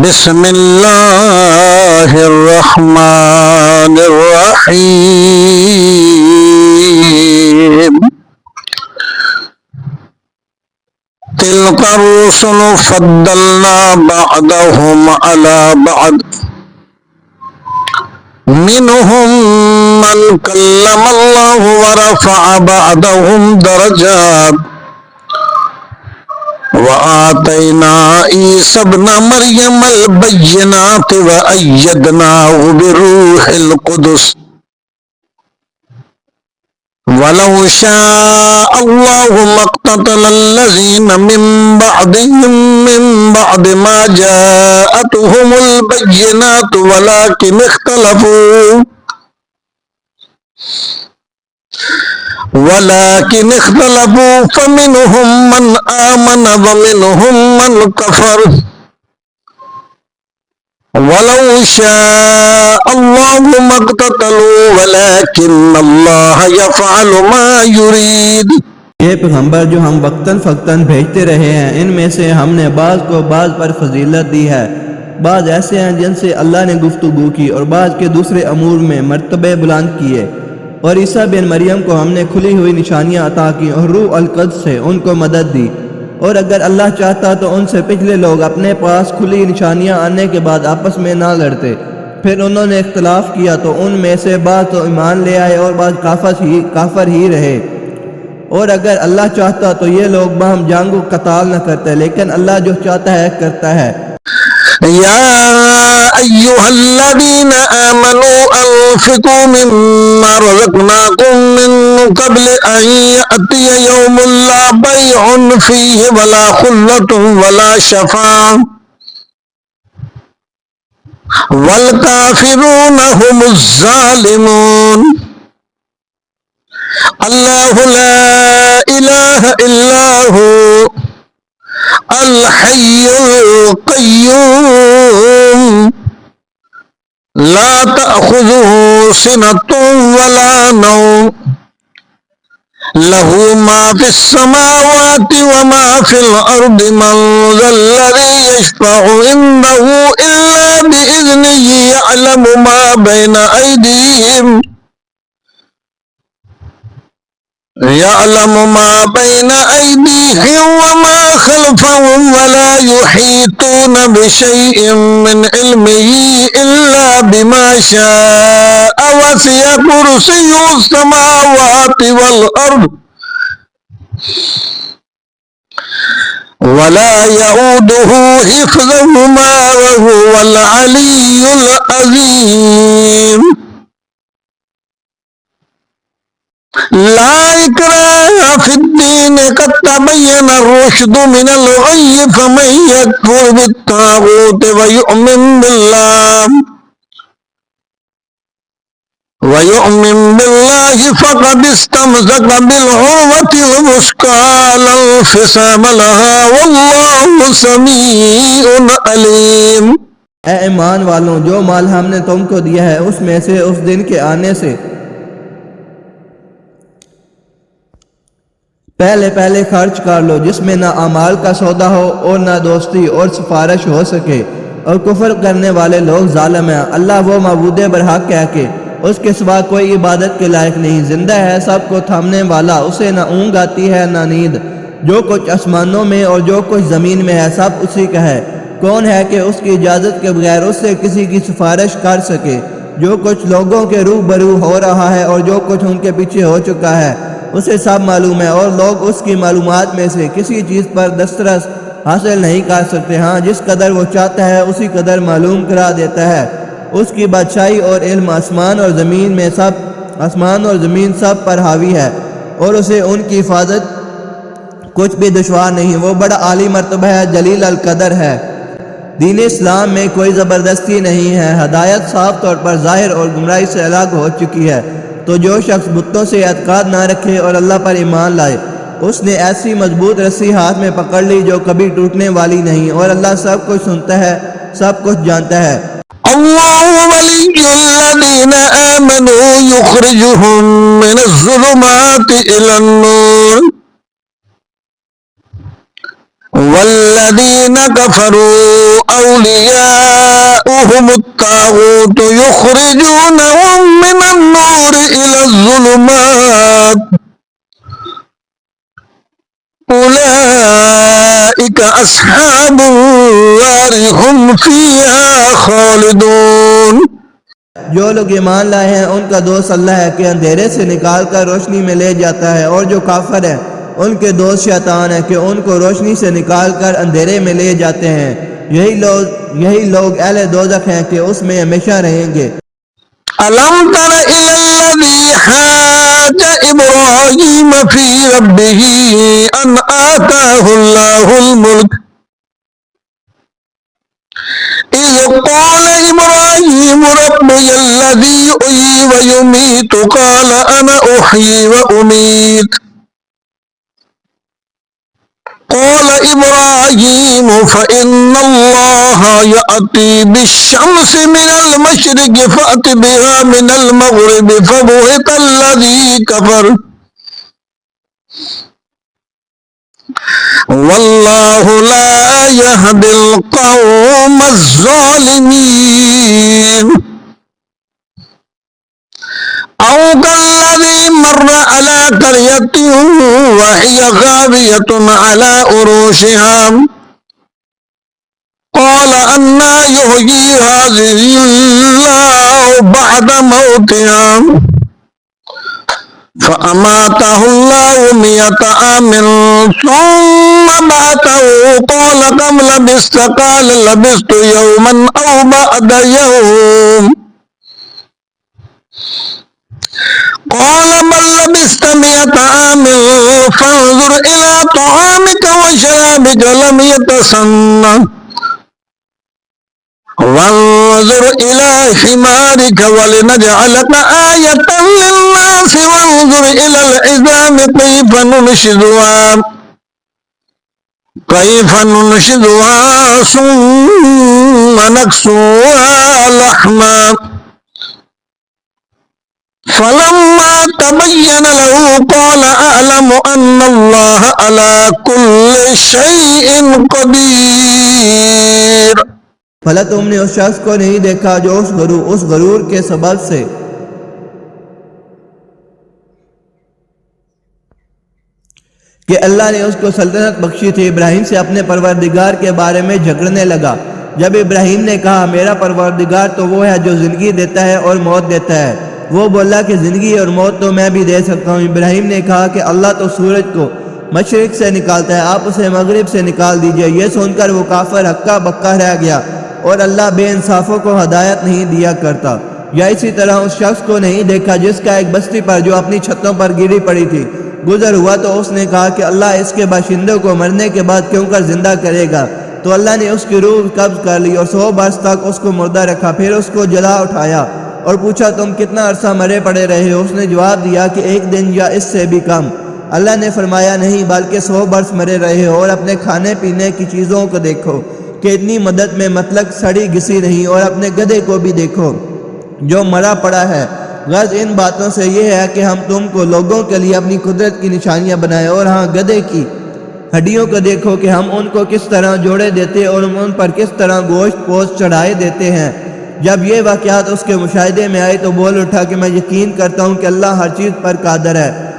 बिस्मिल्लाहिर्रहमानिर्रहीम। तिलका रुसुलु फद्दलना बअदहुम अला बअद मिनहुम मन कल्लमल्लाहु व रफ़अ बअदहुम दरजात व आतैना ईसा इब्न मरियमल बय्यिनाति व अय्यदनाहु बिरूहिल कुदुस वलौ शाअल्लाहु मक़्ततलल्लज़ीन मिन बअदिहिम मिन बअद मा जाअतहुमुल बय्यिनातु वलाकिन इख्तलफू फमिनहुम मन आमन व मिनहुम मन कफर वलौ शाअल्लाहु मक़्ततलू वलाकिन्नल्लाह यफ़अलु मा युरीद। ये पैगंबर जो हम वक्तन फ़क्तन भेजते रहे हैं, इनमें से हमने बाज़ को बाज़ पर फजीलत दी है। बाज़ ऐसे हैं जिनसे अल्लाह ने गुफ्तगू की और बाज़ के दूसरे अमूर में मर्तबे बुलंद किए। और ईसा बिन मरियम को हमने खुली हुई निशानियाँ अता की और रूह अल कुद्स से उनको मदद दी। और अगर अल्लाह चाहता तो उनसे पिछले लोग अपने पास खुली निशानियाँ आने के बाद आपस में ना लड़ते। फिर उन्होंने इख्तलाफ किया तो उनमें से बाज़ तो ईमान ले आए और बाज़ काफर ही रहे। और अगर अल्लाह चाहता तो ये लोग बाहम जंग कताल न करते, लेकिन अल्लाह जो चाहता है करता है। या अय्युहल्लज़ीना आमनू अनफ़िक़ू मिम्मा रज़क़नाकुम मिन क़ब्ल अन यअतिय यौमुन ला बैउन फ़ीहि वला ख़ुल्लतुन वला शफ़ाअह वल काफ़िरूना हुमुज़ ज़ालिमून। अल्लाहु ला इलाहा इल्ला हु अल हय्युल क़य्यूम ला तअख़ुज़ुहु सिनतुन वला नौम लहू मा फ़िस समावाति व मा फ़िल अर्दि मन ज़ल्लज़ी यशफ़अु इंदहु इल्ला बिइज़्निही यअलमु मा बैना अयदीहिम व मा खल्फ़हुम वला युहीतून बिशैइन मिन इल्मिही इल्ला बिमा शाअ वसिअ कुर्सियुहुस समावाति वल अर्द वला यऊदुहु हिफ़्ज़ुहुमा व हुवल अलियुल अज़ीम। ला इक्राहा फ़िद्दीन क़द तबय्यन रुश्दु मिनल ग़य्य फ़मन यकफ़ुर बित्ताग़ूत व यु'मिन बिल्लाहि फ़क़द इस्तमसक बिल-उर्वतिल वुस्क़ा ला इंफ़िसाम लहा वल्लाहु समीउन अलीम। ए ईमान वालों, जो माल हमने तुमको दिया है उसमें से उस दिन के आने से पहले पहले खर्च कर लो, जिसमें ना अमाल का सौदा हो और ना दोस्ती और सिफारिश हो सके। और कुफर करने वाले लोग जालिम हैं। अल्लाह वो मबूदे बरहक है कि उसके सिवा कोई इबादत के लायक नहीं। जिंदा है, सबको थामने वाला, उसे ना ऊँग आती है ना नींद। जो कुछ आसमानों में और जो कुछ ज़मीन में है सब उसी का है। कौन है कि उसकी इजाज़त के बगैर उससे किसी की सिफारिश कर सके। जो कुछ लोगों के रूबरू हो रहा है और जो कुछ उनके पीछे हो चुका है उसे सब मालूम है। और लोग उसकी मालूमात में से किसी चीज़ पर दस्तरस हासिल नहीं कर सकते। हाँ, जिस कदर वो चाहता है उसी कदर मालूम करा देता है। उसकी बादशाही और इल्म आसमान और ज़मीन सब पर हावी है और उसे उनकी हिफाजत कुछ भी दुश्वार नहीं। वो बड़ा आली मर्तबा है, जलील अल कदर है। दीन इस्लाम में कोई ज़बरदस्ती नहीं है। हदायत साफ तौर पर ज़ाहिर और गुमराही से अलग हो चुकी है। तो जो शख्स बुतों से एतकाद ना रखे और अल्लाह पर ईमान लाए, उसने ऐसी मजबूत रस्सी हाथ में पकड़ ली जो कभी टूटने वाली नहीं। और अल्लाह सब कुछ सुनता है, सब कुछ जानता है। अल्लाहु वलियुल्लज़ीना आमनू युख़रिजुहुम मिनज़्ज़ुलुमाति इलन नूर वल्लदीन कफरू औलियाउहुमुत्तागूत युखरिजूनहुम मिनन नूर इलज़्ज़ुलुमात उलाइका अस्हाबुन्नार हुम फीहा खालिदून। जो लोग ईमान लाए हैं उनका दोस्त अल्लाह है कि अंधेरे से निकाल कर रोशनी में ले जाता है, और जो काफिर है उनके दोस्त शैतान है कि उनको रोशनी से निकाल कर अंधेरे में ले जाते हैं। यही लोग अहले दोज़ख हैं कि उसमें हमेशा रहेंगे। अलम तर इलल्लज़ी हाज इब्राहीम फी रब्बिही अन आताहुल्लाहुल मुल्क इज़ क़ाल इब्राहीम रब्बियल्लज़ी युहयी व युमीतु क़ाल अना उह्यी व उमीत क़ाल इब्राहीम फ़इन्नल्लाह यअती बिश्शम्सि मिनल मशरिक़ि फ़अति बिहा मिनल मग़रिबि फ़बुहितल्लज़ी कफ़र वल्लाहु ला यहदिल क़ौमज़्ज़ालिमीन। औ कल्लज़ी मर्र अला क़र्यतिन वहिय ख़ावियतुन अला उरूशिहा क़ाल अन्ना युहयी हाज़िहिल्लाहु बअद मौतिहा फ़अमातहुल्लाहु मियत आमिन सुम्मा बअतहु क़ाल कम लबिस्त क़ाल लबिस्तु यौमन औ बअद यौम क़ाल बल लबिस्त मियत आमिन फ़न्ज़ुर इला तआमिक व शराबिक लम यतसन्ना वन्ज़ुर इला हिमारिक वलिनजअलक आयतन लिन्नास वन्ज़ुर इलल इज़ामि कैफ़ नुनशिज़ुहा सुम्मा नक्सुहा लहमा फलम्मा तबय्यन लहू क़ाल अअलमु अन्नल्लाह अला कुल्लि शैइन क़दीर। भला तुमने उस शख्स को नहीं देखा जो उस गरूर के सबब से कि अल्लाह ने उसको सल्तनत बख्शी थी, इब्राहिम से अपने परवरदिगार के बारे में झगड़ने लगा। जब इब्राहिम ने कहा मेरा परवरदिगार तो वो है जो जिंदगी देता है और मौत देता है, वो बोला कि जिंदगी और मौत तो मैं भी दे सकता हूँ। इब्राहिम ने कहा कि अल्लाह तो सूरज को मशरिक से निकालता है, आप उसे मगरिब से निकाल दीजिए। यह सुनकर वो काफिर हक्का बक्का रह गया और अल्लाह बेइंसाफों को हदायत नहीं दिया करता। या इसी तरह उस शख्स को नहीं देखा जिसका एक बस्ती पर जो अपनी छतों पर गिरी पड़ी थी गुजर हुआ, तो उसने कहा कि अल्लाह इसके बाशिंदों को मरने के बाद क्यों कर जिंदा करेगा। तो अल्लाह ने उसकी रूह कब्ज कर ली और 100 बरस तक उसको मुर्दा रखा। फिर उसको जला उठाया और पूछा तुम कितना अरसा मरे पड़े रहे हो। उसने जवाब दिया कि 1 दिन या इससे भी कम। अल्लाह ने फरमाया नहीं बल्कि 100 बरस मरे रहे हो। और अपने खाने पीने की चीज़ों को देखो कि इतनी मदद में मतलब सड़ी घिसी नहीं, और अपने गधे को भी देखो जो मरा पड़ा है। गर्ज इन बातों से यह है कि हम तुमको लोगों के लिए अपनी कुदरत की निशानियां बनाए। और हाँ, गधे की हड्डियों को देखो कि हम उनको किस तरह जोड़े देते और उन पर किस तरह गोश्त पोस्ट चढ़ाए देते हैं। जब ये वाक़यात उसके मुशाहिदे में आए तो बोल उठा कि मैं यकीन करता हूँ कि अल्लाह हर चीज़ पर कादिर है।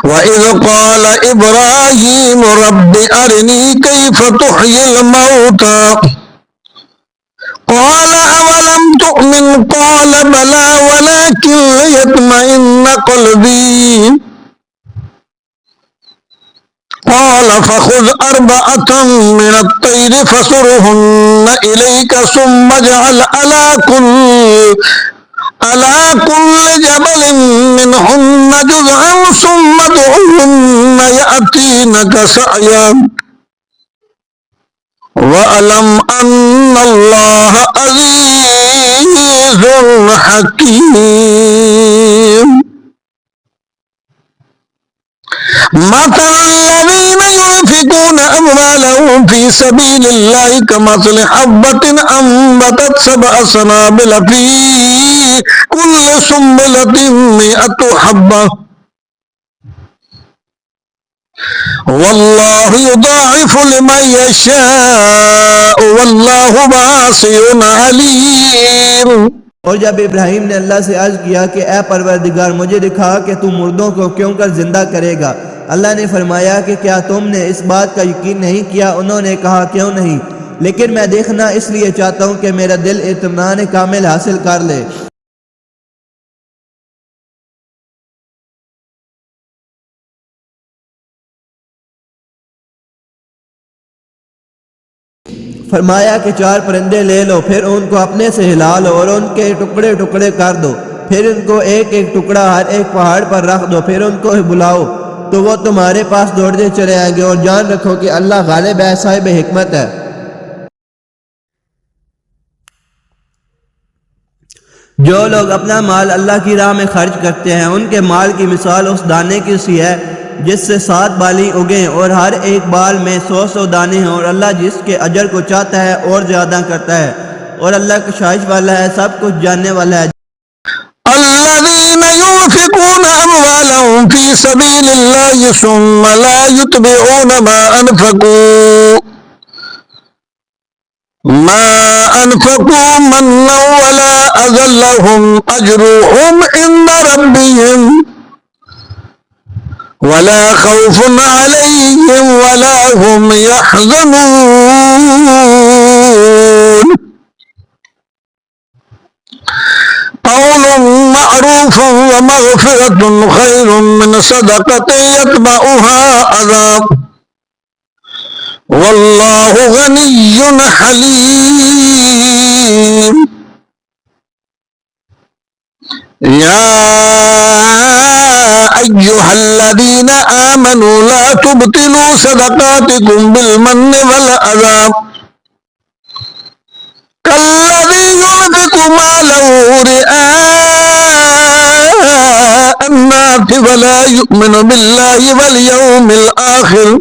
वइज़ क़ाल इब्राहीम रब्बि अरिनी कैफ़ तुह्यिल मौता क़ाल अवलम तुअमिन क़ाल बला वलाकिन लियत्मइन्न क़ल्बी क़ाल फ़ख़ुज़ अर्बअतन मिनत-तैरि फ़सुरहुन्न इलैका सुम्मा इज्अल अला कुल्लि जबलिन मिनहुन्न जुज़अन सुम्मा उद्'ुहुन्न यअतीनक सअया वअलम अन्नल्लाह अज़ीज़ुन हकीम। मथलुल्लज़ीना युनफ़िक़ूना अम्वालहुम फ़ी सबीलिल्लाहि कमथलि हब्बतिन अंबतत सबअ सनाबिल फ़ी कुल्लि सुंबलतिन मिअतु हब्बा वल्लाहु युदाइफु लिमन यशाअ वल्लाहु वासिउन अलीम। और जब इब्राहिम ने अल्लाह से अर्ज किया कि ए परवरदिगार मुझे दिखा कि तू मुर्दों को क्यों कर जिंदा करेगा, अल्लाह ने फरमाया कि क्या तुमने इस बात का यकीन नहीं किया। उन्होंने कहा क्यों नहीं, लेकिन मैं देखना इसलिए चाहता हूँ कि मेरा दिल इत्मीनान कामिल हासिल कर ले। फरमाया कि 4 परिंदे ले लो, फिर उनको अपने से हिला लो और उनके टुकड़े टुकड़े कर दो, फिर उनको एक एक टुकड़ा हर एक पहाड़ पर रख दो, फिर उनको बुलाओ तो वो तुम्हारे पास दौड़ते चले आएंगे। और जान रखो कि अल्लाह गालिब है, साहिब हिकमत है। जो लोग अपना माल अल्लाह की राह में खर्च करते हैं, उनके माल की मिसाल उस दाने की सी है जिससे 7 बाली उगे और हर एक बाल में 100 दाने हैं। और अल्लाह जिसके अजर को चाहता है और ज्यादा करता है, और अल्लाह कशाइश वाला है, सब कुछ जानने वाला है। الذين ينفقون أموالهم في سبيل الله ثم لا يتبعون ما أنفقوا منا ولا أذى لهم أجرهم عند ربهم ولا خوف عليهم ولا هم يحزنون قول معروف ومغفرة خير من صدقة يتبعها أذى والله غني حليم يا أيها الذين آمنوا لا تبطلوا صدقاتكم بالمن والأذى كالذي ينفق ماله رئاء الناس ولا يؤمن بالله واليوم الآخر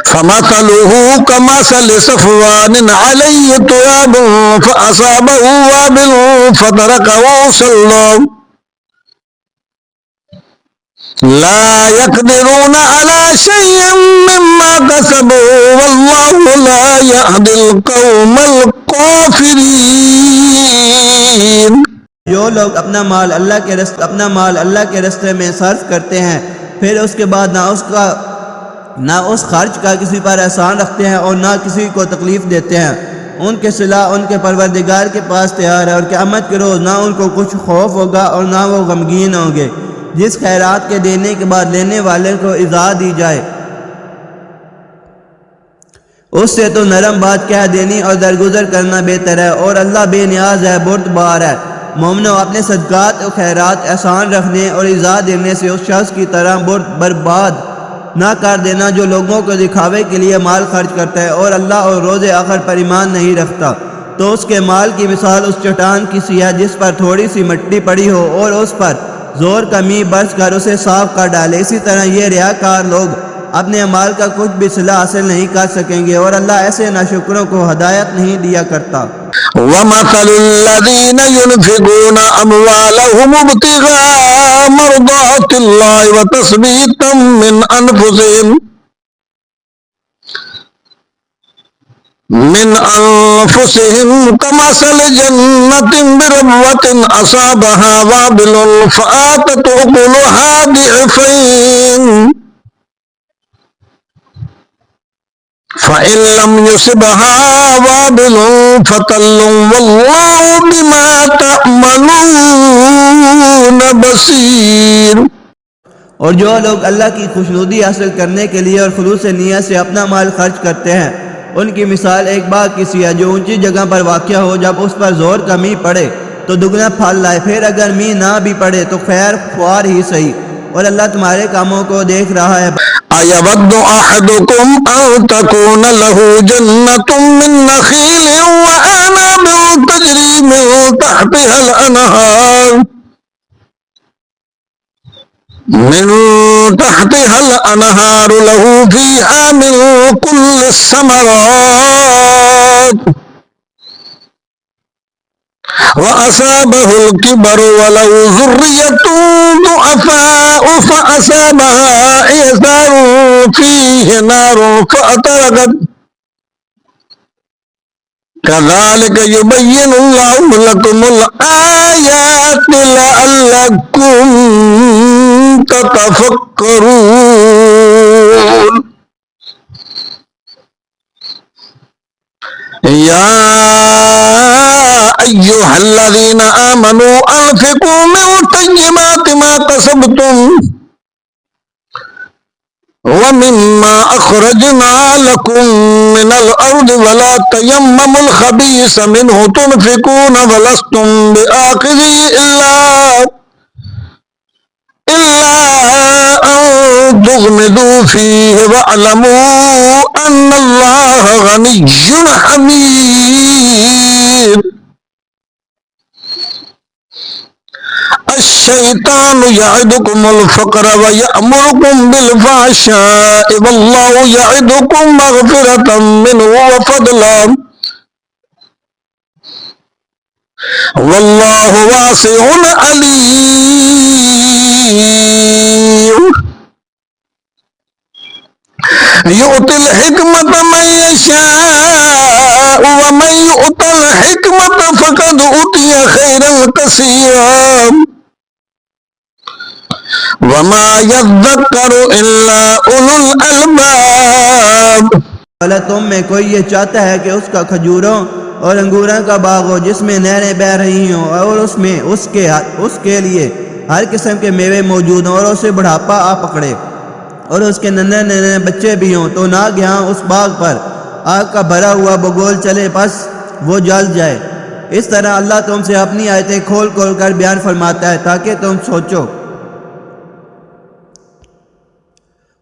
فمثله كمثل صفوان عليه تراب فأصابه وابل فتركه صلى لا يقدرون على شيء مما كسبوا والله لا يهدي القوم الكافرين। जो लोग अपना माल अल्लाह के रास्ते में सर्फ करते हैं, फिर उसके बाद ना उस खर्च का किसी पर एहसान रखते हैं और ना किसी को तकलीफ देते हैं, उनके सिला उनके परवरदिगार के पास तैयार है। और क़यामत के रोज़ ना उनको कुछ खौफ होगा और ना वो गमगीन होंगे। जिस खैरात के देने के बाद लेने वाले को इज़ा दी जाए, उससे तो नरम बात कह देनी और दरगुजर करना बेहतर है। और अल्लाह बेनियाज है, बुर्दबार है। मोमिनो, अपने सदकात और खैरात एहसान रखने और इज़ा देने से उस शख्स की तरह बर्बाद ना कर देना जो लोगों को दिखावे के लिए माल खर्च करता है और अल्लाह और रोज़े आखिर पर ईमान नहीं रखता। तो उसके माल की मिसाल उस चट्टान की सी है जिस पर थोड़ी सी मिट्टी पड़ी हो और उस पर जोर कमी बरस कर उसे साफ कर डाले। इसी तरह ये रियाकार लोग अपने अमाल का कुछ भी सिला हासिल नहीं कर सकेंगे और अल्लाह ऐसे नाशुकरों को हदायत नहीं दिया करता। वमसलुल्लज़ीना युनफ़िक़ूना अमवालहुम इब्तिग़ाअ मर्दातिल्लाहि व तस्बीतम मिन अनफुसिहिम कमसल जन्नतिन बिरबवतिन असाबहा वाबिलुन फ़आतत उकुलहा दिअफ़ैन फ़इन लम युसिबहा वाबिलुन फ़तल्लुन वल्लाहु बिमा तअमलून बसीर। और जो लोग अल्लाह की खुशनुदी हासिल करने के लिए और खुलूस नियत से अपना माल खर्च करते हैं, उनकी मिसाल एक बाग की सी है जो ऊंची जगह पर वाक़या हो। जब उस पर जोर का मींह पड़े तो दुगना फल लाए, फिर अगर मींह ना भी पड़े तो खैर ख्वार ही सही, और अल्लाह तुम्हारे कामों को देख रहा है। अयवद्दु अहदुकुम अन तकून लहू जन्नतुम मिन नखीलिन व अनाबिन तजरी मिन तहतिहल अनहार लहू फीहा मिन कुल्लिस समरात वअसाबहुल किबरु वलहु ज़ुर्रिय्यतुन दुअफ़ाउ फ़असाबहा इसारुन फ़ीहि नारुन फ़अतरकत कज़ालिक युबय्यिनुल्लाहु लकुमुल आयाति लअल्लकुम ततफ़क्करून। या अय्युहल्लज़ीना आमनू अनफ़िक़ू मिन तय्यिबाति मा कसबतुम वमिम्मा अख़रजना लकुम मिनल अर्दि वला तयम्ममुल ख़बीस मिन्हु तुनफ़िक़ून वलस्तुम बिआख़िज़िही इल्ला अन तुग़मिदू फ़ीहि वअलमू अन्नल्लाह ग़निय्युन हमीद। अश्शैतानु यअदुकुमुल फ़क़्र व यअमुरुकुम बिल फ़हशाइ वल्लाहु यअदुकुम मग़फ़िरतम मिन्हु व फ़ज़लन वल्लाहु वासिउन अलीम। यु'तिल हिकमत मन यशाअ व मन यु'तल हिकमत फ़क़द उतिय खैरन कसीरा वमा यज़्ज़क्करु इल्ला उलुल अलबाब। भला तुम में कोई ये चाहता है कि उसका खजूरों और अंगूरों का बाग हो जिसमें नहरें बह रही हों और उसमें उसके लिए हर किस्म के मेवे मौजूद हों और उसे बुढ़ापा आ पकड़े और उसके नन्हे नन्हे बच्चे भी हों, तो ना यहाँ उस बाग पर आग का भरा हुआ बगोल चले बस वो जल जाए। इस तरह अल्लाह तुमसे अपनी आयतें खोल खोल कर बयान फरमाता है ताकि तुम सोचो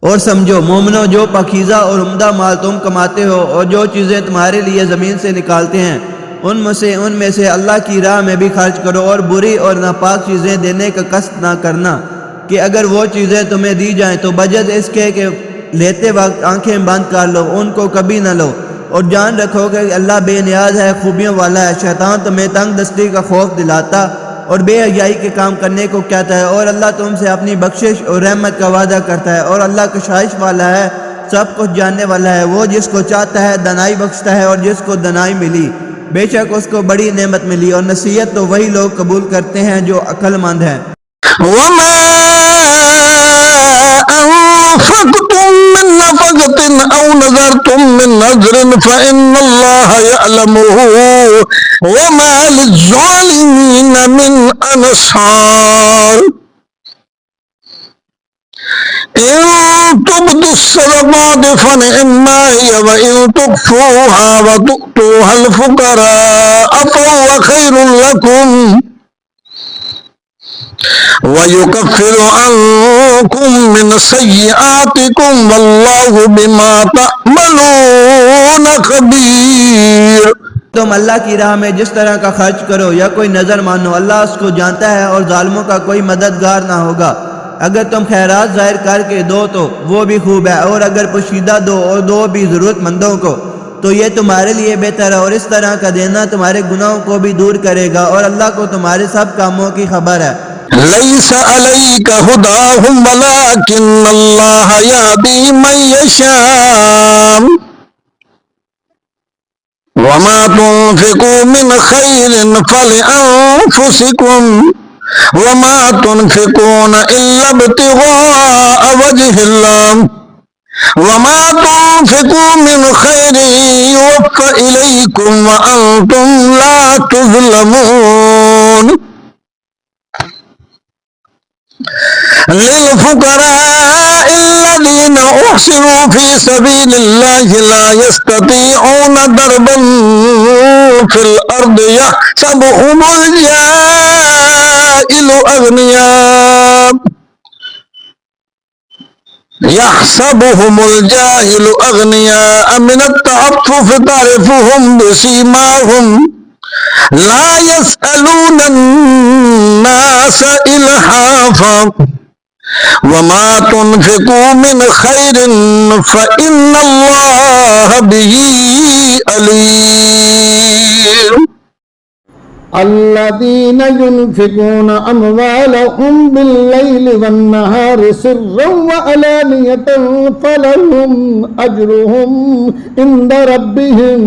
और समझो। मोमिनो, जो पाकीज़ा और उम्दा माल तुम कमाते हो और जो चीज़ें तुम्हारे लिए ज़मीन से निकालते हैं उनमें से अल्लाह की राह में भी खर्च करो और बुरी और नापाक चीज़ें देने का कष्ट ना करना कि अगर वो चीज़ें तुम्हें दी जाएं तो बजद इसके कि लेते वक्त आंखें बंद कर लो, उनको कभी न लो और जान रखो कि अल्लाह बेनियाज है, खूबियों वाला है। शैतान तुम्हें तंग दस्ती का खौफ दिलाता और बेहयाई के काम करने को कहता है और अल्लाह तुमसे अपनी बख्शिश और रहमत का वादा करता है और अल्लाह कशाइश वाला है, सब कुछ जानने वाला है। वो जिसको चाहता है दनाई बख्शता है और जिसको दनाई मिली बेशक उसको बड़ी नेमत मिली और नसीहत तो वही लोग कबूल करते हैं जो अक्लमंद हैं। वमा अनफ़क़्तुम मिन नफ़क़तिन औ नज़रतुम मिन नज़रिन फ़इन्नल्लाह यअलमुहु वमा लिज़्ज़ालिमीन मिन अंसार। इन तुब्दुस्सदक़ात फ़निअम्मा हिय व इन तुख़्फ़ूहा व तु'तूहल फ़ुक़राअ फ़हुव ख़ैरुल लकुम वयुकफ्फिरु अन्कुम मिन सय्यिआतिकुम वल्लाहु बिमा तअमलून खबीर। तुम अल्लाह की राह में जिस तरह का खर्च करो या कोई नजर मानो, अल्लाह उसको जानता है और जालिमों का कोई मददगार ना होगा। अगर तुम खैरात जाहिर करके दो तो वो भी खूब है और अगर पोशीदा दो और दो भी जरूरतमंदों को तो ये तुम्हारे लिए बेहतर है और इस तरह का देना तुम्हारे गुनाहों को भी दूर करेगा और अल्लाह को तुम्हारे सब कामों की खबर है। लैसा अलैका हुदाहुम वलाकिन्नल्लाह यहदी मन यशा वमा तुनफिकू मिन खैरिन फलिअन्फुसिकुम वमा तुनफिकून इल्ला इब्तिगाअ वजहिल्लाह वमा तुनफिकू मिन खैरिन युवफ़्फ़ा इलैकुम व अंतुम ला तुज़लमून। लिल्फुक़राइल्लज़ीना उहसिरू फ़ी सबीलिल्लाहि ला यस्ततीऊन दरबन फ़िल अर्दि यहसबुहुमुल जाहिलु अग़नियाअ मिनत तअफ़्फ़ुफ़ तारिफ़ुहुम बिसीमाहुम ला यसअलून अन्नास इल्हाफ़ा वमा तुनफ़िक़ू मिन खैरिन फ़इन्नल्लाह बिही अलीम। الذين ينفقون أموالهم بالليل والنهار سرا وعلانية فلهم أجرهم عند ربهم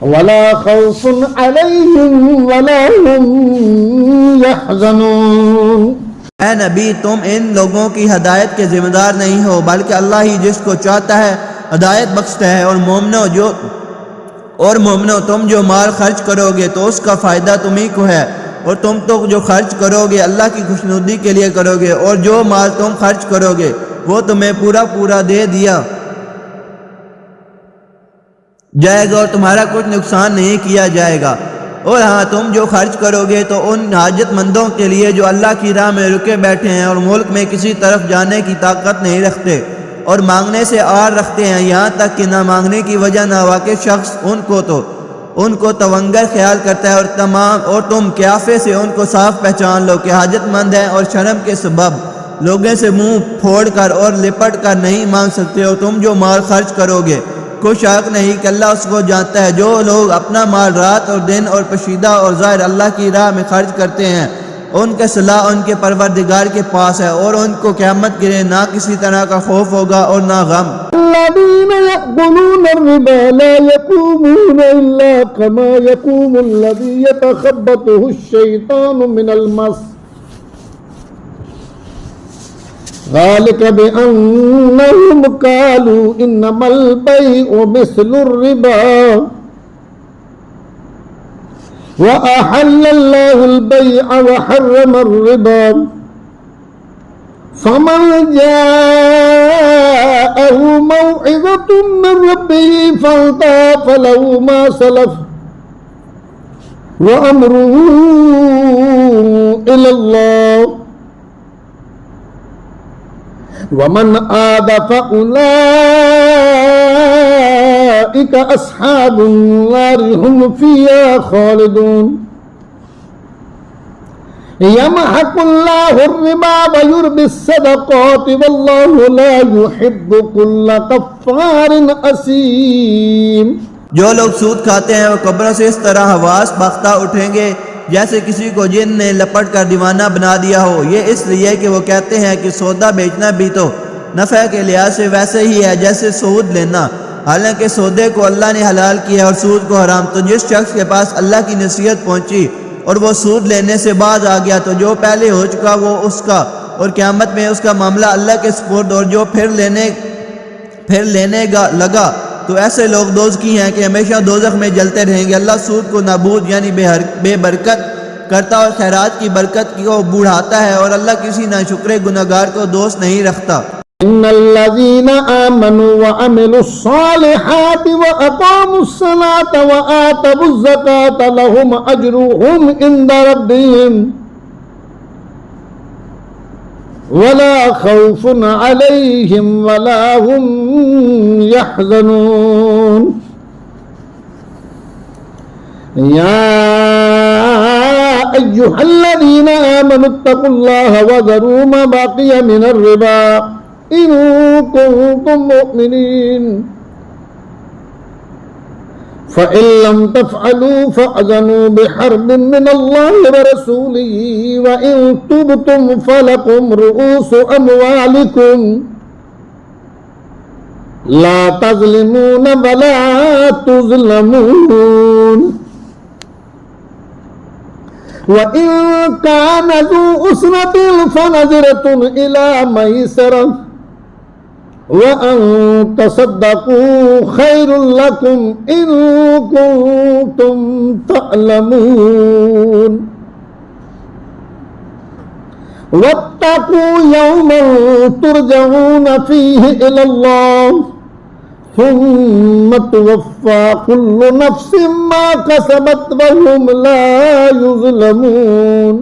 ولا خوف عليهم ولا هم يحزنون। ऐ नबी, तुम इन लोगों की हदायत के जिम्मेदार नहीं हो, बल्कि अल्लाह ही जिसको चाहता है हदायत बख्शता है। और मोमिनो तुम जो माल खर्च करोगे तो उसका फ़ायदा तुम्ही को है, और तुम तो जो खर्च करोगे अल्लाह की खुशनुदी के लिए करोगे, और जो माल तुम खर्च करोगे वो तुम्हें पूरा पूरा दे दिया जाएगा और तुम्हारा कुछ नुकसान नहीं किया जाएगा। और हाँ, तुम जो खर्च करोगे तो उन हाजतमंदों के लिए जो अल्लाह की राह में रुके बैठे हैं और मुल्क में किसी तरफ जाने की ताकत नहीं रखते और मांगने से आर रखते हैं, यहाँ तक कि ना मांगने की वजह ना वाक़िफ़ शख्स उनको तवंगर ख्याल करता है। और तुम क्याफे से उनको साफ पहचान लो कि हाजतमंद हैं और शर्म के सबब लोगों से मुंह फोड़ कर और लिपट कर नहीं मांग सकते हो। तुम जो माल खर्च करोगे कोई शक नहीं कि अल्लाह उसको जानता है। जो लोग अपना माल रात और दिन और पशीदा और ज़ाहिर अल्लाह की राह में खर्च करते हैं उनके सलाह उनके परवरदिगार के पास है, और उनको क़यामत के दिन ना किसी तरह का खौफ होगा और ना गम। الذين يأكلون الربا لا يقومون إلا كما يقوم الذي يتخبطه الشيطان من المس ذلك بأنهم قالوا إنما البيع مثل الربا وأحل الله البيع وحرم الربا فمن جاءه موعظة من ربه فانتهى فله ما سلف وأمره إلى الله ومن عاد فأولئك أصحاب النار هم فيها خالدون يمحق الله الربا ويربي الصدقات والله لا يحب كل كفار أثيم। जो लोग सूद खाते हैं वो कब्रों से इस तरह हवास बख्ता उठेंगे जैसे किसी को जिन ने लपट कर दीवाना बना दिया हो। ये इसलिए कि वो कहते हैं कि सौदा बेचना भी तो नफ़े के लिहाज से वैसे ही है जैसे सूद लेना, हालांकि सौदे को अल्लाह ने हलाल किया और सूद को हराम। तो जिस शख्स के पास अल्लाह की नसीहत पहुंची और वो सूद लेने से बाज आ गया तो जो पहले हो चुका वो उसका, और क़यामत में उसका मामला अल्लाह के सुपुर्द, और जो फिर लेने लगा तो ऐसे लोग दोज़खी हैं कि हमेशा दोज़ख में जलते रहेंगे। अल्लाह सूद को नाबूद यानी बेबरकत करता और खैरात की बरकत को बढ़ाता है, और अल्लाह किसी नाशुक्रे गुनहगार को दोस्त नहीं रखता। इन्नल्लज़ीन आमनू व अमिलुस्सालिहाति व अक़ामुस्सलाता व आतवुज़्ज़काता लहुम अज्रुहुम इंदा रब्बिहिम वला खौफुन अलैहिम वला हुम यहज़नून। या अय्युहल्लज़ीन आमनुत्तकुल्लाह व ज़रू मा बक़िया मिनर रिबा इन कुंतुम मुमिनीन फ़इन लम तफ़अलू फ़अज़नू बिहर्बिन मिनल्लाहि व रसूलिही व इन तुबतुम फ़लकुम रुऊसु अमवालिकुम ला तज़लिमून व ला तुज़लमून व इन कान ज़ू उसरतिन फ़नज़रतुन इला मयसरह व अन तसद्दक़ू खैरुल लकुम इन कुंतुम तअलमून वत्तक़ू यौमन तुरजऊन फ़ीहि इलल्लाह सुम्मा तुवफ़्फ़ा कुल्लु नफ़्सिन मा कसबत व हुम ला युज़लमून।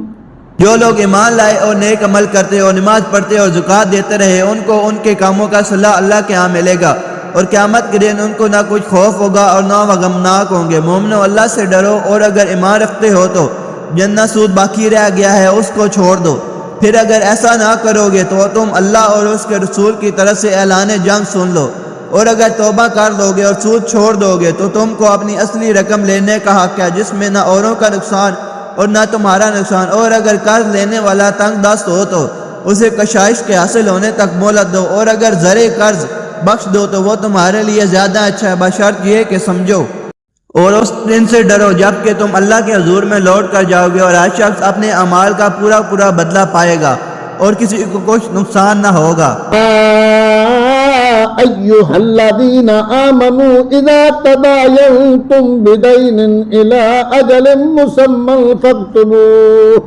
जो लोग ईमान लाए और नेक अमल करते और नमाज पढ़ते और ज़कात देते रहे उनको उनके कामों का सलाह अल्लाह के यहाँ मिलेगा, और क़यामत के दिन उनको ना कुछ खौफ होगा और ना वह गमनाक होंगे। मोमिनो, अल्लाह से डरो, और अगर ईमान रखते हो तो जितना सूद बाकी रह गया है उसको छोड़ दो। फिर अगर ऐसा ना करोगे तो तुम अल्लाह और उसके रसूल की तरफ से ऐलान जंग सुन लो, और अगर तौबा कर दोगे और सूद छोड़ दोगे तो तुमको अपनी असली रकम लेने का हक है, जिसमें न औरों का नुकसान और न तुम्हारा नुकसान। और अगर कर्ज लेने वाला तंग दस्त हो तो उसे कशाइश के हासिल होने तक मोहलत दो, और अगर ज़रे कर्ज बख्श दो तो वो तुम्हारे लिए ज़्यादा अच्छा है, बशर्त ये कि समझो। और उस दिन से डरो जब कि तुम अल्लाह के हुजूर में लौट कर जाओगे और हर शख्स अपने अमाल का पूरा पूरा बदला पाएगा और किसी को कुछ नुकसान न होगा। अय्युहल्लज़ीना आमनू इज़ा तदायनतुम बिदैनिन इला अजलिन मुसम्मन फक्तुबूह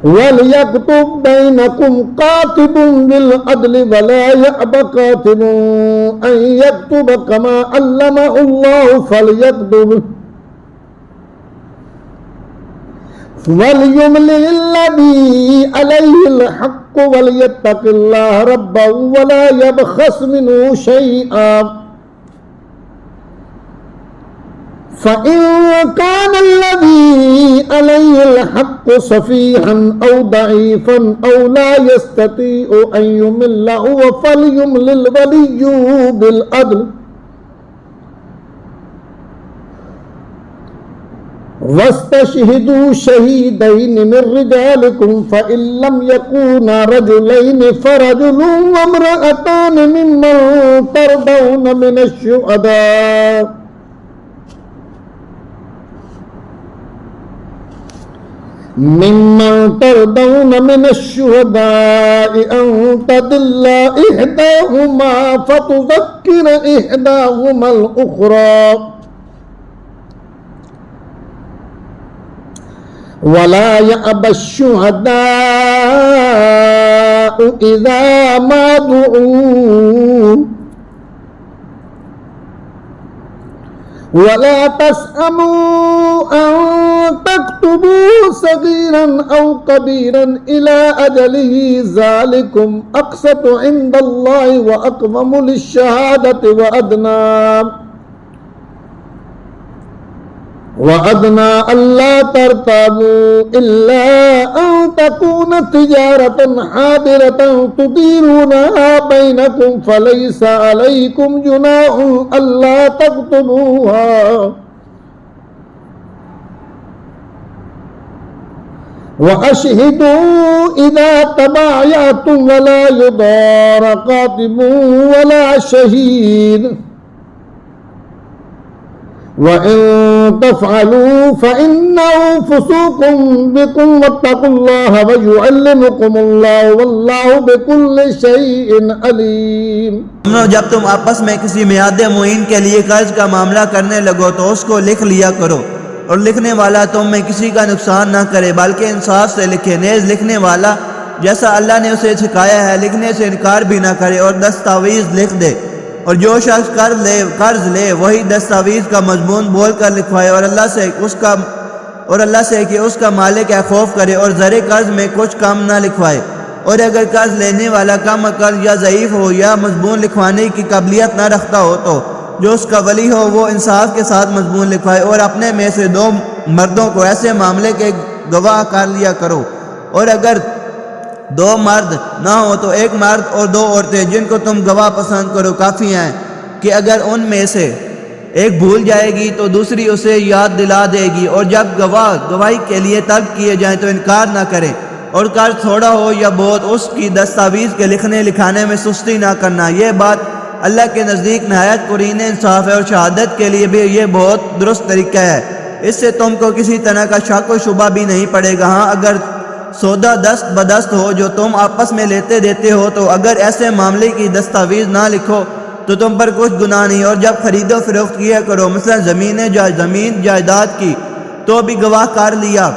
वलियक्तुब बैनकुम कातिबुन बिल अदल वला यअब कातिबुन अन यक्तुब कमा अल्लमहुल्लाहु फलयक्तुब वलियुमलिल्लज़ी अलैहिल हक़्क़ु वलियत्तक़िल्लाह रब्बहु वला यबख़स मिन्हु शैअा फ़इन कानल्लज़ी अलैहिल हक़्क़ु सफ़ीहन औ दईफ़न औ ला यस्ततीअु अन युमिल्ला फलयुमलिल वलिय्यु बिल अदल वस्तशहिदू शहीदैन मिन रिजालिकुम फ़इन लम यकूना रजुलैनि फ़रजुलुन वम्रअतान मिम्मन तरदौन मिनश्शुहदा मिम्मन तरदौन मिनश्शुहदाइ अन तदिल्ला इहदाहुमा फ़तुज़क्किर इहदाहुमल उख़रा वला यअबश्शुहदाउ इज़ा मा दुऊ वला तस्अमू अन तक्तुबू सगीरन औ कबीरन इला अजलिही ज़ालिकुम अक़सतु इंदल्लाहि व अक़वमु लिश्शहादति वअदना अल्ला तरताबू इल्ला अन तकून तिजारतन हादिरतन तुदीरूनहा बैनकुम फलैसा अलैकुम जुनाहुन अल्ला तक्तुबूहा वअशहिदू इज़ा तबायअतुम वला युदार कातिबुन वला शहीद वइन तफ़अलू फ़इन्नहु फ़ुसूक़ुम बिकुम वत्तक़ुल्लाह वयुअल्लिमुकुमुल्लाहु वल्लाहु बिकुल्लि शैइन अलीम। जब तुम आपस में किसी मियाद मुईन के लिए कर्ज का मामला करने लगो तो उसको लिख लिया करो, और लिखने वाला तुम में किसी का नुकसान न करे बल्कि इंसाफ से लिखे। नेज़ लिखने वाला जैसा अल्लाह ने उसे सिखाया है लिखने से इनकार भी न करे और दस्तावेज लिख दे, और जो शख्स कर्ज ले वही दस्तावेज का मजमून बोल कर लिखवाए और अल्लाह से कि उसका मालिक है खौफ करे और ज़रे कर्ज में कुछ कम ना लिखवाए। और अगर कर्ज लेने वाला कम अकल या ज़ईफ़ हो या मजमून लिखवाने की काबिलियत ना रखता हो तो जो उसका वली हो वो इंसाफ के साथ मजमून लिखवाए, और अपने में से 2 मर्दों को ऐसे मामले के गवाह कर लिया करो। और अगर 2 मर्द ना हो तो 1 मर्द और 2 औरतें जिनको तुम गवाह पसंद करो काफ़ी हैं, कि अगर उनमें से एक भूल जाएगी तो दूसरी उसे याद दिला देगी। और जब गवाही के लिए तलब किए जाएं तो इनकार ना करें, और कर्ज थोड़ा हो या बहुत उसकी दस्तावेज के लिखने लिखाने में सुस्ती ना करना। यह बात अल्लाह के नज़दीक नहायत कुरीन इंसाफ है और शहादत के लिए भी ये बहुत दुरुस्त तरीका है। इससे तुमको किसी तरह का शक व शुबा भी नहीं पड़ेगा। हाँ, अगर सौदा दस्त बदस्त हो जो तुम आपस में लेते देते हो तो अगर ऐसे मामले की दस्तावेज ना लिखो तो तुम पर कुछ गुनाह नहीं। और जब खरीदो फरोख्त किया करो, मिसल ज़मीन जायदाद की, तो भी गवाह कर लिया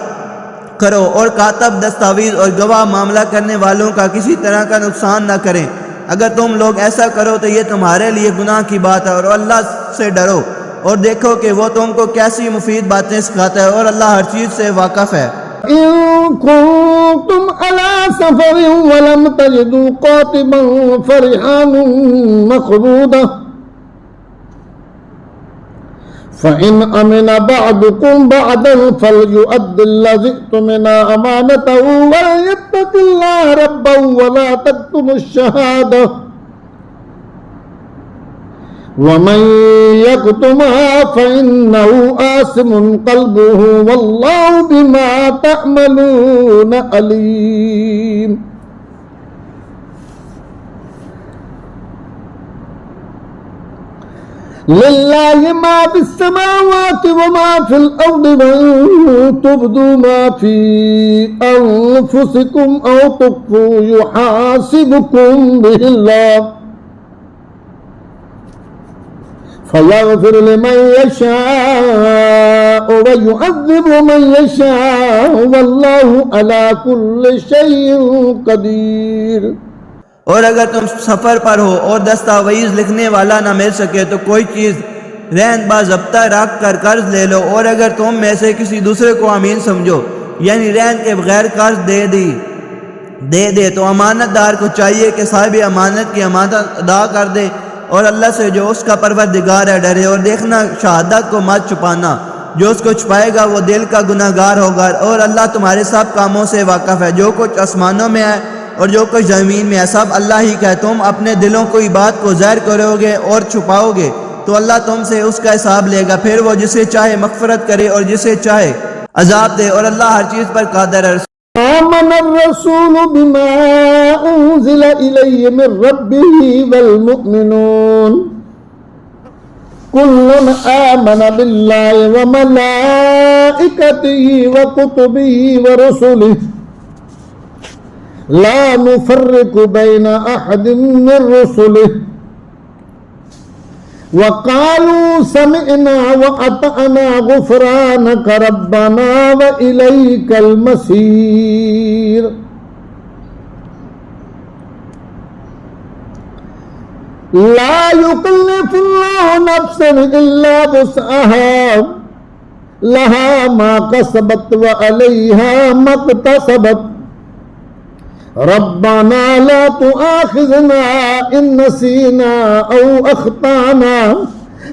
करो, और कातब दस्तावेज और गवाह मामला करने वालों का किसी तरह का नुकसान न करें। अगर तुम लोग ऐसा करो तो ये तुम्हारे लिए गुनाह की बात है। और अल्लाह से डरो और देखो कि वो तुमको कैसी मुफीद बातें सिखाता है, और अल्लाह हर चीज़ से वाक़फ़ है। इन कुंतुम अला सफरिन वलम तजिदू कातिबन फरिहानुन मक़बूदा फ़इन अमिना बअदुकुम बअदन फलयुअद्दिल्लज़ी तुमिना अमानतहु वलयत्तक़िल्लाह फलियत्तकिल्लाह रब्बहु वला तक्तुमुश्शहादा वमन यक्तुमहा फइन्नहु आसिमुन क़ल्बुहु वल्लाहु बिमा तअमलून अलीम। लिल्लाहि मा फिस्समावाति व मा फिल अर्दि वन तुब्दू मा फी अनफुसिकुम औ तुख्फू युहासिबुकुम बिहिल्लाह फयग़फिर लिमन यशाअ व युअज़्ज़िबु मन यशाअ वल्लाहु अला कुल्लि शैइन क़दीर। और अगर तुम सफ़र पर हो और दस्तावेज लिखने वाला ना मिल सके तो कोई चीज़ रहन बाज़ब्ता रख कर कर्ज ले लो। और अगर तुम में से किसी दूसरे को अमीन समझो यानी रहन के बगैर कर्ज दे तो अमानतदार को चाहिए कि साहिब अमानत की अमानत अदा कर दे और अल्लाह से जो उसका परवरदिगार है डरे। और देखना शहादत को मत छुपाना, जो उसको छुपाएगा वो दिल का गुनाहगार होगा। और अल्लाह तुम्हारे सब कामों से वाकिफ़ है, जो कुछ आसमानों में है और जो कुछ ज़मीन में है सब अल्लाह ही का है। तुम अपने दिलों की बात को ज़ाहिर करोगे और छुपाओगे तो अल्लाह तुमसे उसका हिसाब लेगा। फिर वो जिसे चाहे मग़फ़िरत करे और जिसे चाहे अजाब दे, और अल्लाह हर चीज़ पर कादिर है। आमनर रसूलु बिमा उन्ज़िला इलैहि मिर रब्बिही वल मुअ्मिनून कुल्लुन आमन बिल्लाहि व मलाइकतिही व कुतुबिही व रुसुलिही ला नुफ़र्रिक़ु बैन अहदिन मिर रुसुलिही व क़ालू समिअना व अतअना गुफ़रानक रब्बना व इलैकल मसीर। ला युकल्लिफ़ुल्लाहु नफ़्सन इल्ला वुस्अहा लहा मा कसबत व अलैहा मक्तसबत रब्बना ला तुआखिज़ना इन नसीना औ अख़्ताना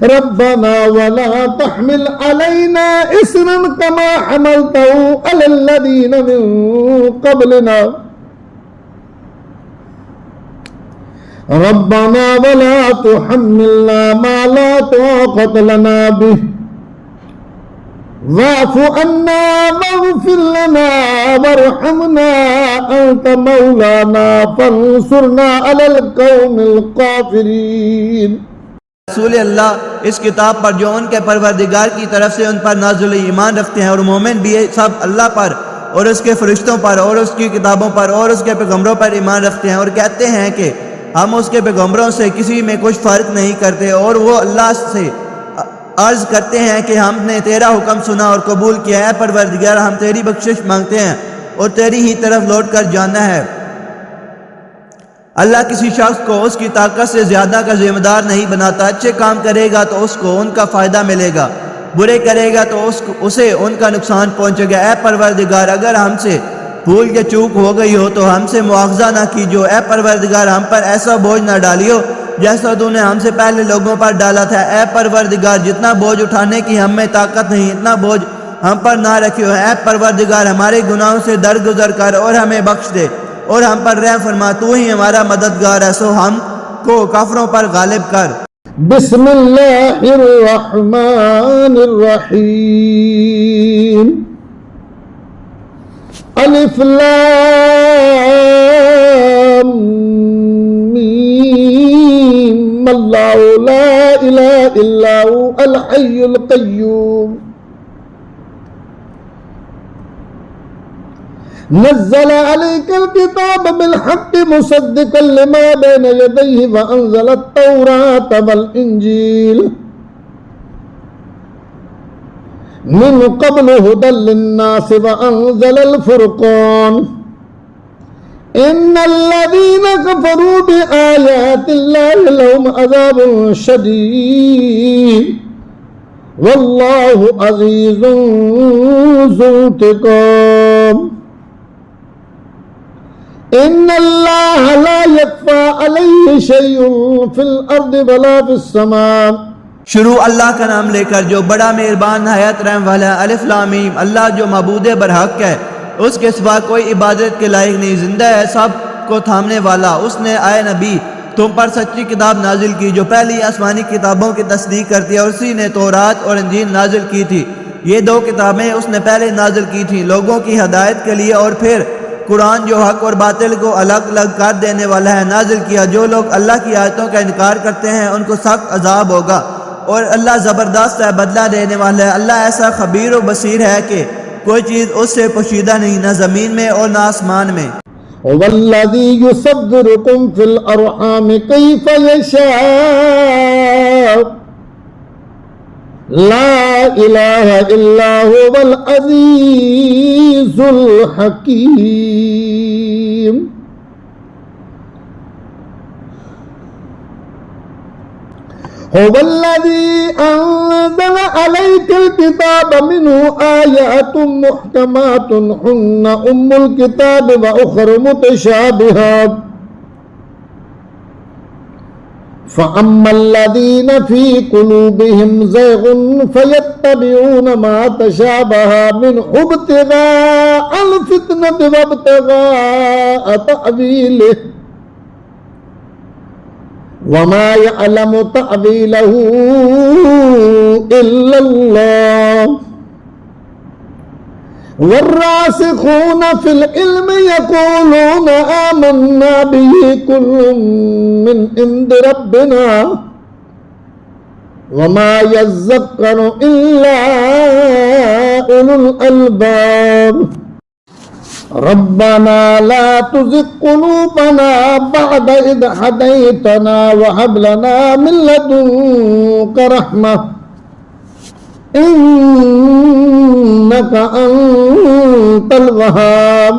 रब्बना वला तहमिल अलैना इसरन कमा हमलतहु अलल लज़ीना मिन क़ब्लिना रब्बना वला तुहम्मिलना मा ला ताक़त लना बिहि वाफ़ु अन्ना वग़फ़िर लना वरहमना अंत मौलाना फंसुरना अलल क़ौमिल काफ़िरीन। रसूल अल्लाह इस किताब पर जो उनके परवरदिगार की तरफ से उन पर नाज़िल ईमान रखते हैं और मोमिन भी सब अल्लाह पर और उसके फरिश्तों पर और उसकी किताबों पर और उसके पैगम्बरों पर ईमान रखते हैं और कहते हैं कि हम उसके पैगम्बरों से किसी में कुछ फ़र्क नहीं करते। और वो अल्लाह से अर्ज़ करते हैं कि हमने तेरा हुक्म सुना और कबूल किया है परवरदिगार, हम तेरी बख्शिश मांगते हैं और तेरी ही तरफ लौट कर जाना है। अल्लाह किसी शख्स को उसकी ताकत से ज़्यादा का जिम्मेदार नहीं बनाता। अच्छे काम करेगा तो उसको उनका फ़ायदा मिलेगा, बुरे करेगा तो उसे उनका नुकसान पहुँचेगा। ऐ परवरदिगार, अगर हमसे भूल के चूक हो गई हो तो हमसे मुआवजा ना कीजियो। ऐ परवरदिगार, हम पर ऐसा बोझ ना डालियो जैसा तूने हमसे पहले लोगों पर डाला था। ऐ परवरदिगार, जितना बोझ उठाने की हम में ताकत नहीं इतना बोझ हम पर ना रखियो। ऐ परवरदिगार, हमारे गुनाहों से दरगुजर कर और हमें बख्श दे और हम पर रहम फरमा, तू ही हमारा मददगार है, सो हम को काफिरों पर गालिब कर। बिस्मिल्लाहिर्रहमानिर्रहीम। अलिफ लाम मीम अल्लाहु ला इलाहा इल्ला हु अल हय्युल क़य्यूम नज़्ज़ल अलैकल किताब बिल हक़्क़ि मुसद्दिक़न लिमा बैन यदैहि व अंज़ल तौरात वल इंजील मिन क़ब्ल हुदल लिन्नास व अंज़लल फ़ुरक़ान इन्नल्लज़ीना कफ़रू बिआयातिल्लाहि लहुम अज़ाबुन शदीद वल्लाहु अज़ीज़ुन ज़ु इंतिक़ाम। इन्नल्लाह ला यख्फा अलैहि शैउन फिल अर्दि वला फिस समा। शुरू अल्लाह का नाम लेकर जो बड़ा मेहरबान हयात रहम वाला है। अलिफ लाम मीम, अल्लाह जो मबूद बरहक है उसके सिवा कोई इबादत के लायक नहीं, जिंदा है, सब को थामने वाला। उसने आए नबी तुम पर सच्ची किताब नाजिल की जो पहली आसमानी किताबों की तस्दीक करती है, और उसी ने तौरात और इंजील नाजिल की थी। ये दो किताबें उसने पहले नाजिल की थी लोगों की हदायत के लिए, और फिर कुरान जो हक और बातिल को अलग अलग कर देने वाला है नाजिल किया। जो लोग अल्लाह की आयतों का इनकार करते हैं उनको सख्त अजाब होगा, और अल्लाह ज़बरदस्त है, बदला देने वाला है। अल्लाह ऐसा खबीर और बसीर है कि कोई चीज़ उससे पोशीदा नहीं, न ज़मीन में और न आसमान में। वल्लज़ी युसव्विरुकुम फिल अरहाम कैफ यशा ला इलाहा इल्ला हुवल अज़ीज़ुल हकीम। हुवल्लज़ी अंज़ल अलैकल किताब मिन्हु आयातुम मुहकमातुन हुन्ना उम्मुल किताब व उखर मुतशाबिहात फ़अम्मल्लज़ीन फ़ी क़ुलूबिहिम ज़ैग़ुन फ़यत्तबिऊन मा तशाबहा मिन्हु इब्तिग़ाअल फ़ित्नति व इब्तिग़ाअ तअवीलिहि वमा यअलमु तअवीलहु इल्लल्लाह वर्रासिखून फिल इल्मि यक़ूलून आमन्ना बिही कुल्लुम मिन इंदि रब्बिना वमा यज़्ज़क्करु इल्ला उलुल अलबाब। रब्बना ला तुज़िग़ क़ुलूबना बअद इज़ हदैतना वहब लना मिन लदुन्का रहमह इन्नका अंतल वहाब।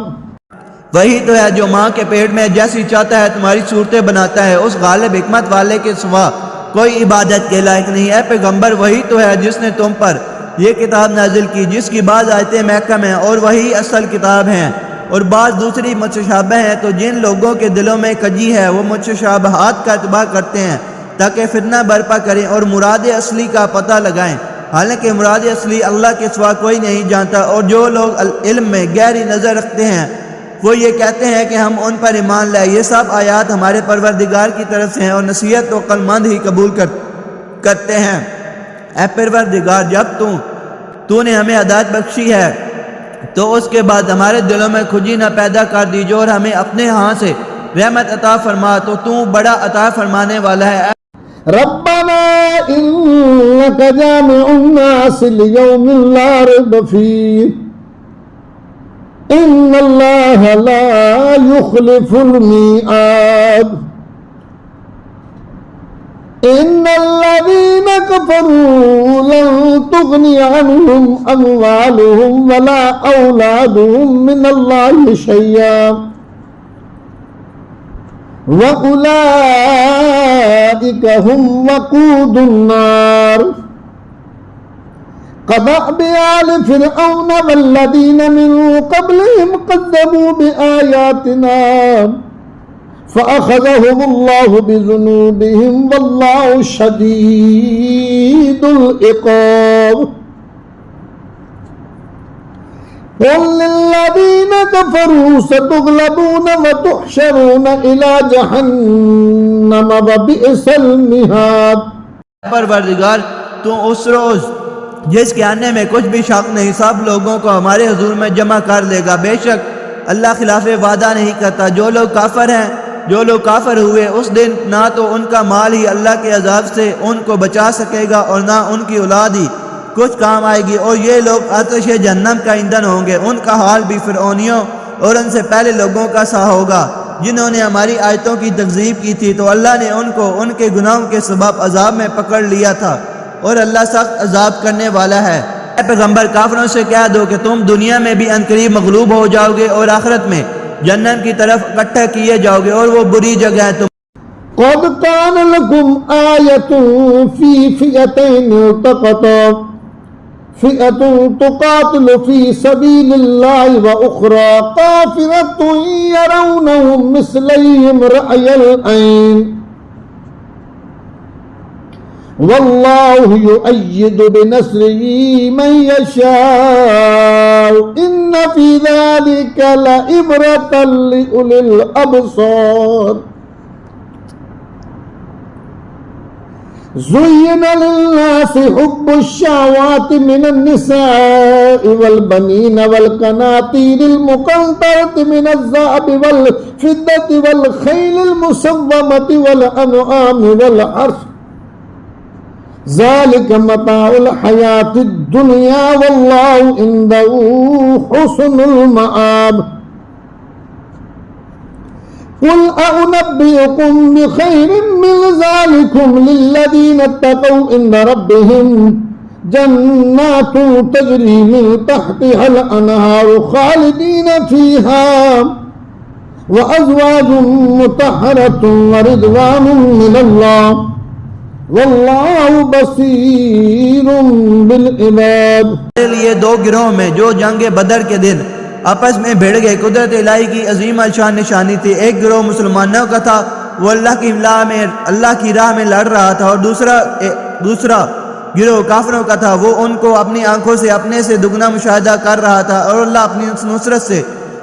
वही तो है जो माँ के पेट में जैसी चाहता है तुम्हारी सूरतें बनाता है, उस गालिब हिकमत वाले के सिवा कोई इबादत के लायक नहीं है। पैगंबर वही तो है जिसने तुम पर यह किताब नाजिल की, जिसकी बाज़ आयतें महकम हैं और वही असल किताब हैं, और बाज़ दूसरी मुतशाबह हैं। तो जिन लोगों के दिलों में कजी है वो मुतशाबहात का इत्बा करते हैं ताकि फितना बर्पा करें और मुराद असली का पता लगाएं, हालांकि मुराद असली अल्लाह के सिवा कोई नहीं जानता। और जो लोग इल्म में गहरी नज़र रखते हैं वो ये कहते हैं कि हम उन पर ईमान लाए। ये सब आयात हमारे परवरदिगार की तरफ से हैं और नसीहत तो अक्लमंद ही कबूल करते हैं। ऐ परवरदिगार, जब तूने हमें हदायत बख्शी है तो उसके बाद हमारे दिलों में खुजी न पैदा कर दीजिए और हमें अपने यहाँ से रहमत अता फरमा, तो तू बड़ा अता फरमाने वाला है। रब्बना इन्नका जामिउन नास लियौमिन ला रैब फीह इन्नल्लाहा ला युखलिफुल मीआद। इन्नल्लज़ीन कफ़रू लन तुग़नी अन्हुम अम्वालुहुम वला औलादुहुम मिनल्लाहि शैय्अा व उलाइका हुम वक़ूदुन नार। कदअबि आलि फ़िरऔन वल्लज़ीन मिन क़ब्लिहिम कज़्ज़बू बिआयातिना फ़अख़ज़हुमुल्लाहु बिज़ुनूबिहिम वल्लाहु शदीदुल इक़ाब। क़ुल लिल्लज़ीन कफ़रू सतुग़लबून व तुहशरून इला जहन्नम व बि'सल मिहाद। परवरदिगार, तू उस रोज़ जिसके आने में कुछ भी शक नहीं सब लोगों को हमारे हुजूर में जमा कर लेगा। बेशक अल्लाह खिलाफ़े वादा नहीं करता। जो लोग काफिर हुए उस दिन ना तो उनका माल ही अल्लाह के अजाब से उनको बचा सकेगा और ना उनकी औलाद ही कुछ काम आएगी, और ये लोग आतिश जहन्नम का ईंधन होंगे। उनका हाल भी फिरौनियों और उनसे पहले लोगों का सा होगा जिन्होंने हमारी आयतों की तकज़ीब की थी, तो अल्लाह ने उनको उनके गुनाहों के सबब अजाब में पकड़ लिया था, और अल्लाह सख्त अजाब करने वाला है। पैगंबर, काफिरों से कह दो कि तुम दुनिया में भी अनकरीब मगलूब हो जाओगे और आखिरत में जन्नत की तरफ इकट्ठा किए जाओगे, और वो बुरी जगह है। तुम क़द कान लकुम आयतुन फ़ी फ़िअतैन इल्तक़ता फ़िअतुन तुक़ातिलु फ़ी सबीलिल्लाहि व उख़रा काफ़िरतुन यरौनहुम मिस्लैहिम रअयल ऐन वल्लाहु युअय्यिदु बिनस्रिही मन यशाअ इन्न फी ज़ालिका लइब्रतन लिउलिल अबसार। ज़ुय्यिना लिन्नासि हुब्बुश्शहवाति मिनन्निसाइ वल्बनीन वल्कनातीरिल मुक़न्तरति मिनज़्ज़हबि वल्फ़िद्दति वल्ख़ैलिल मुसव्वमति वलअनआमि वलहर्थ ज़ालिका मताउल हयातिद दुनिया वल्लाहु इंदहु हुस्नुल मआब। कुल अउनब्बिउकुम बिखैरिम मिन ज़ालिकुम लिल्लज़ीना इत्तक़ौ इंद रब्बिहिम जन्नातुन तजरी मिन तहतिहल अनहारु खालिदीना फ़ीहा व अज़वाजुम मुतहहरतुन व रिज़वानुम मिनल्लाह वल्लाहु बसीरुम बिल इबाद। लिए दो गिरोह में जो जंग बदर के दिन आपस में भिड़ गए कुदरत इलाही की अजीम अलशान निशानी थी। एक गिरोह मुसलमानों का था, वो अल्लाह की राह में लड़ रहा था, और दूसरा गिरोह काफिरों का था, वो उनको अपनी आंखों से अपने से दुगना मुशाहिदा कर रहा था। और अल्लाह अपनी नुसरत से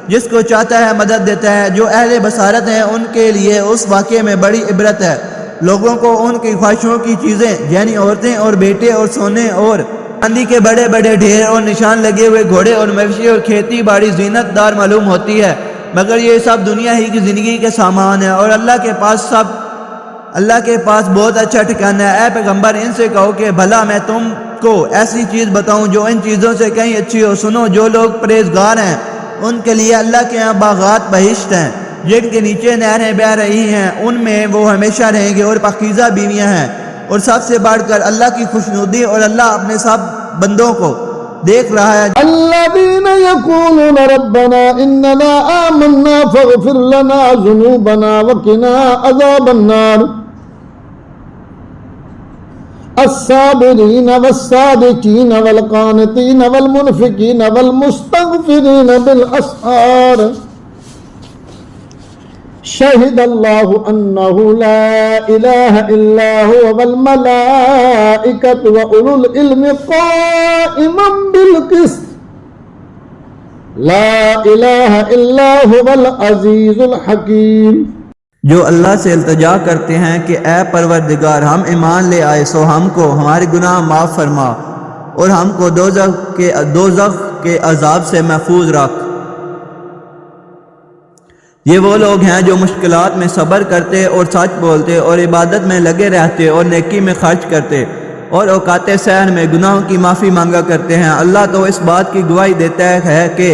जिसको चाहता है मदद देता है। जो अहले बसारत हैं उनके लिए उस वाक़े में बड़ी इबरत है। लोगों को उनकी ख्वाहिशों की चीज़ें यानी औरतें और बेटे और सोने और चांदी के बड़े बड़े ढेर और निशान लगे हुए घोड़े और मवेशी और खेती बाड़ी जीनतदार मालूम होती है, मगर ये सब दुनिया ही की ज़िंदगी के सामान है और अल्लाह के पास बहुत अच्छा ठिकाना है। ऐ पैगंबर, इनसे कहो कि भला मैं तुमको ऐसी चीज़ बताऊं जो इन चीज़ों से कहीं अच्छी हो। सुनो, जो लोग परहेजगार हैं उनके लिए अल्लाह के यहाँ बागात बहिश्त हैं जिनके नीचे नहरें बह रही हैं, उनमें वो हमेशा रहेंगे, और पाकीज़ा बीवियाँ हैं। और सबसे बढ़कर अल्लाह की खुशनुदी, और अल्लाह अपने सब बंदों को देख रहा है। अल्लज़ीना यक़ूलूना रब्बना इन्नना आमन्ना फ़ग़फ़िर लना ज़ुनूबना वक़िना अज़ाबन्नार अस्साबिरीन वस्सादिकीन वलक़ानितीन वलमुनफ़िकीन वलमुस्तग़फ़िरीन बिल अस्हार शहिदल्लाहु अन्नहु ला इलाहा इल्ला हुवा वल मलाइकतु व उलुल इल्मि क़ाइमन बिल क़िस्त ला इलाहा इल्ला हुवल अज़ीज़ुल हकीम। जो अल्लाह से इल्तिजा करते हैं कि ए परवरदिगार, हम ईमान ले आए सो हमको हमारे गुनाह माफ़ फरमा और हमको दोज़ख के अज़ाब से महफूज रख। ये वो लोग हैं जो मुश्किलात में सब्र करते और सच बोलते और इबादत में लगे रहते और नेकी में खर्च करते और औकाते सहर में गुनाहों की माफ़ी मांगा करते हैं। अल्लाह तो इस बात की गवाही देता है कि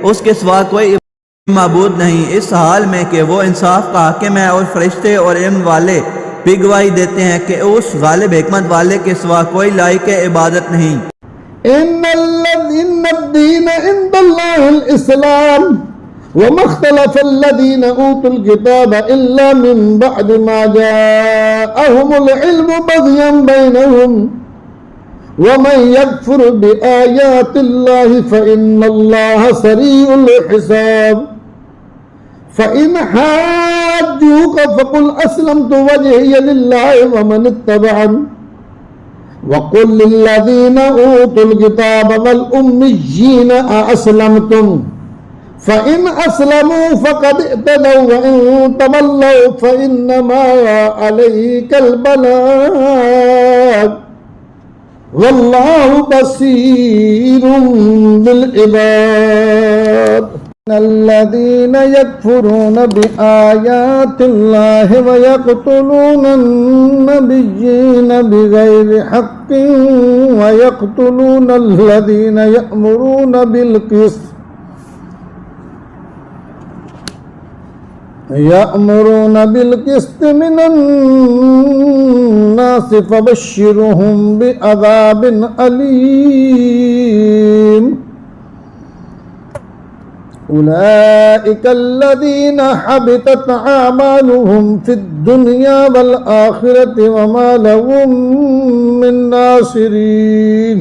उसके सिवा कोई माबूद नहीं, इस हाल में कि वो इंसाफ का हाकिम है, और फरिश्ते और इल्म वाले भी गवाही देते हैं कि उस गालिब हिकमत वाले के सिवा कोई लायक इबादत नहीं। इन्नद्दीन इंदल्लाहिल इस्लाम वमख्तलफ़ल्लज़ीना ऊतुल किताब इल्ला मिन बअदि मा जाअहुमुल इल्मु बग़यन बैनहुम वमन यकफ़ुर बिआयातिल्लाहि फ़इन्नल्लाहा सरीउल हिसाब। फ़इन हाज्जूक फ़क़ुल अस्लमतु वजहिय लिल्लाहि वमन इत्तबअनी वक़ुल लिल्लज़ीना ऊतुल किताब वल उम्मिय्यीना अस्लमतुम फ़इन अस्लमू फ़क़द इह्तदौ व इन तवल्लौ फ़इन्नमा अलैकल बलाग वल्लाहु बसीरुम बिल इबाद। अल्लज़ीना यकफ़ुरूना बिआयातिल्लाहि व यक़्तुलूना अन्नबिय्यीना बिग़ैरि हक़्क़िन व यक़्तुलूना अल्लज़ीना यअमुरूना बिल क़िस्त मिनन नास फ़बश्शिरहुम बिअज़ाबिन अलीम। उलाइका अल्लज़ीना हबितत आमालुहुम फ़िद्दुनिया वल आखिरति वमा लहुम मिन नासिरीन।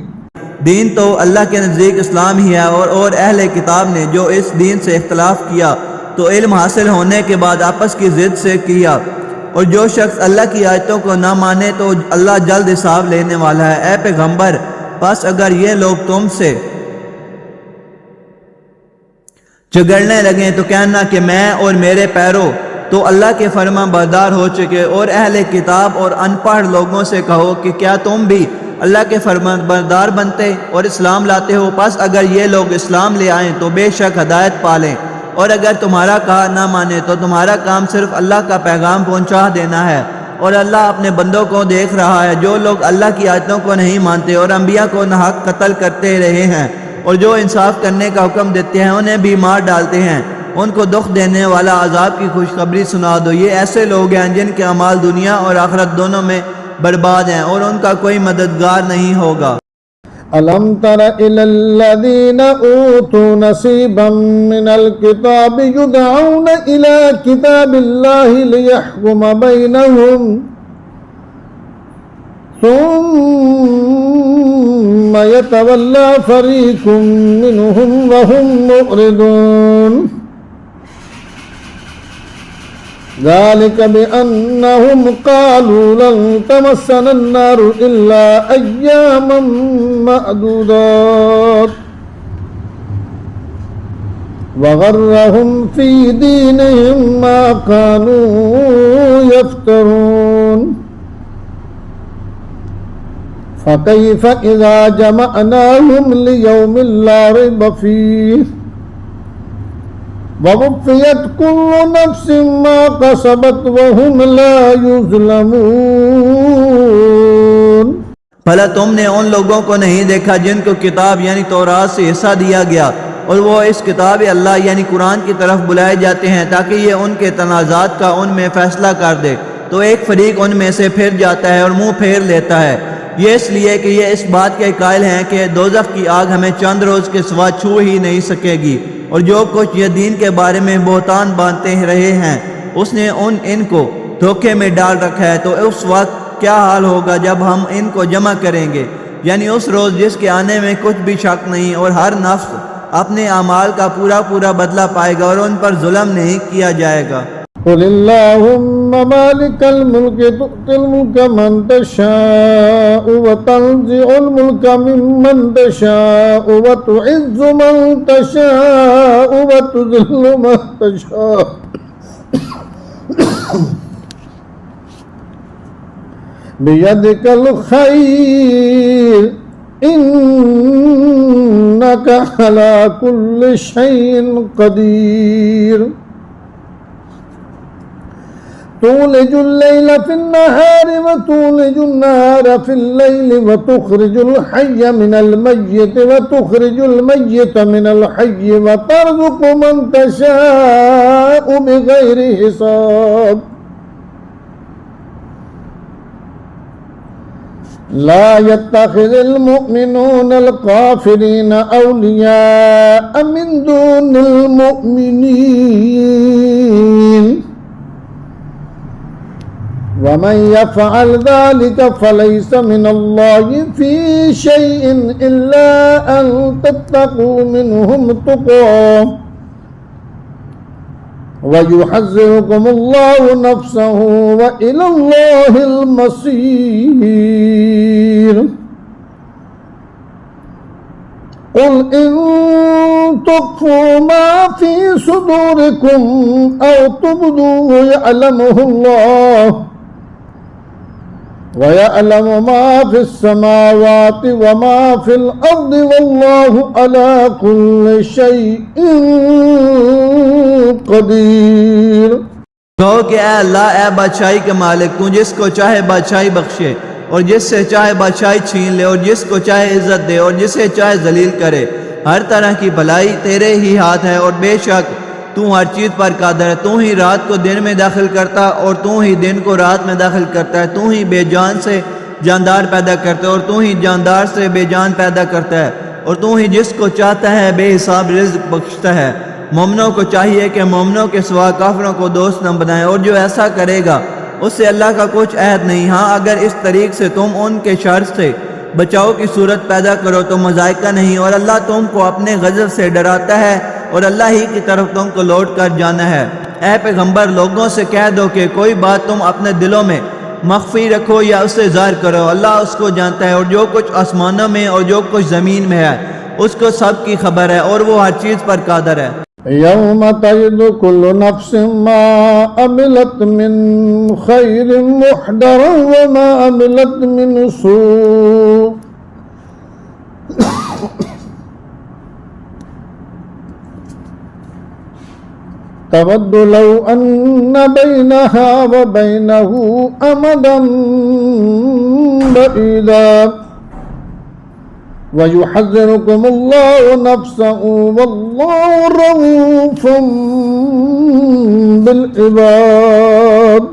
दीन तो अल्लाह के नज़दीक इस्लाम ही है, और अहले किताब ने जो इस दीन से इख्तलाफ किया तो इल्म हासिल होने के बाद आपस की ज़िद से किया, और जो शख्स अल्लाह की आयतों को ना माने तो अल्लाह जल्द हिसाब लेने वाला है। ए पैगंबर, बस अगर ये लोग तुमसे झगड़ने लगे तो कहना कि मैं और मेरे पैरों तो अल्लाह के फर्मा बरदार हो चुके, और अहले किताब और अनपढ़ लोगों से कहो कि क्या तुम भी अल्लाह के फर्मा बरदार बनते और इस्लाम लाते हो। बस अगर ये लोग इस्लाम ले आएँ तो बेशक हदायत पालें, और अगर तुम्हारा कहा ना माने तो तुम्हारा काम सिर्फ अल्लाह का पैगाम पहुंचा देना है। और अल्लाह अपने बंदों को देख रहा है। जो लोग अल्लाह की आयतों को नहीं मानते और अंबिया को नाहक कत्ल करते रहे हैं और जो इंसाफ करने का हुक्म देते हैं उन्हें भी मार डालते हैं, उनको दुख देने वाला अजाब की खुशखबरी सुना दो। ये ऐसे लोग हैं जिनके अमाल दुनिया और आखिरत दोनों में बर्बाद हैं और उनका कोई मददगार नहीं होगा। अलम तर इलल्लज़ीना ऊतू नसीबम मिनल किताब युदऊन इला किताबिल्लाहि लियहकुम बैनहुम सुम्मा यतवल्ला फरीकुम मिनहुम वहुम मुअरिदून ज़ालिक बिअन्नहुम क़ालू लन तमस्सना अन्नारु इल्ला अय्यामम मअदूदात वगर्रहुम फी दीनिहिम मा कानू यफ्तरून फकैफ इज़ा जमअनाहुम लियौमिन ला रैब फीह ववुफ़्फ़ियत कुल्लु नफ्सिन मा कसबत वहुम ला युज़लमून। भला तुमने उन लोगों को नहीं देखा जिनको किताब यानी तौरात से हिस्सा दिया गया और वो इस किताब अल्लाह यानी कुरान की तरफ बुलाए जाते हैं ताकि ये उनके तनाज़ात का उनमें फैसला कर दे, तो एक फरीक उनमें से फिर जाता है और मुंह फेर लेता है। ये इसलिए कि ये इस बात के कायल हैं कि दोज़ख की आग हमें चंद रोज़ के सिवा छू ही नहीं सकेगी, और जो कुछ ये दीन के बारे में बोहतान बांधते रहे हैं उसने इनको धोखे में डाल रखा है। तो उस वक्त क्या हाल होगा जब हम इनको जमा करेंगे, यानी उस रोज़ जिसके आने में कुछ भी शक नहीं, और हर नफ्स अपने अमाल का पूरा पूरा बदला पाएगा और उन पर जुल्म नहीं किया जाएगा। कुलिल्लाहुम्मा मालिकल मुल्क तु'तिल मुल्का मन तशाअ व तंज़िउल मुल्का मिम्मन तशाअ व तु'इज़्ज़ु मन तशाअ व तुज़िल्लु मन तशाअ बियदिकल खैर इन्नका अला कुल्लि शैइन कदीर। तूलिजुल लैल फिन्नहार व तूलिजुन नहार फिल्लैल व तुखरिजुल हय्य मिनल मय्यित व तुखरिजुल मय्यित मिनल हय्य व तर्ज़ुक़ु मन तशाअ बिग़ैरि हिसाब। ला यत्तखिज़ुल मुमिनूनल काफ़िरीन औलिया मिन दूनिल मुमिनीन वमन यफ़अल ज़ालिका फ़लैस मिनल्लाहि फ़ी शैइन इल्ला अन तत्तक़ू मिनहुम तुक़ा व युहज़्ज़िरुकुमुल्लाहु नफ़्सहु व इलल्लाहिल मसीर। क़ुल इन तुख़्फ़ू मा फ़ी सुदूरिकुम औ तुब्दूहु यअलमुहुल्लाह व यअलमु मा फ़िस्समावाति व मा फ़िल अर्दि वल्लाहु अला कुल्लि शैइन क़दीर। कहो कि ऐ अल्लाह, ऐ बादशाही के मालिक, तू जिसको चाहे बादशाही बख्शे और जिससे चाहे बादशाही छीन ले और जिसको चाहे इज्जत दे और जिसे चाहे जलील करे। हर तरह की भलाई तेरे ही हाथ है और बेशक तू हर चीज़ पर कादर है। तू ही रात को दिन में दाखिल करता और तू ही दिन को रात में दाखिल करता है। तू ही बेजान से जानदार पैदा करता है और तू ही जानदार से बेजान पैदा करता है, और तू ही जिसको चाहता है बेहिसाब रिज़्क़ बख्शता है। मोमिनों को चाहिए कि मोमिनों के सिवा काफिरों को दोस्त न बनाए, और जो ऐसा करेगा उससे अल्लाह का कुछ अहद नहीं। हाँ, अगर इस तरीक़ से तुम उनके शर से बचाव की सूरत पैदा करो तो मज़ाइका नहीं, और अल्लाह तुमको अपने गज़ब से डराता है और अल्लाह ही की तरफ तुमको लौट कर जाना है। ए पैगंबर, लोगों से कह दो कि कोई बात तुम अपने दिलों में मख्फी रखो या उससे ज़ाहिर करो, अल्लाह उसको जानता है। और जो कुछ आसमानों में और जो कुछ ज़मीन में है उसको सब की खबर है और वो हर चीज़ पर कादर है। यौम तजिदु कुल्लु नफ्सिन मा अमिलत मिन खैरिन मुहदरन व मा अमिलत मिन सू तवद्दु लौ अन्न बैनहा व बैनहु अमदन बईदा व युहज़्ज़िरुकुमुल्लाहु नफ्सहु वल्लाहु रऊफ़ुम बिल इबाद।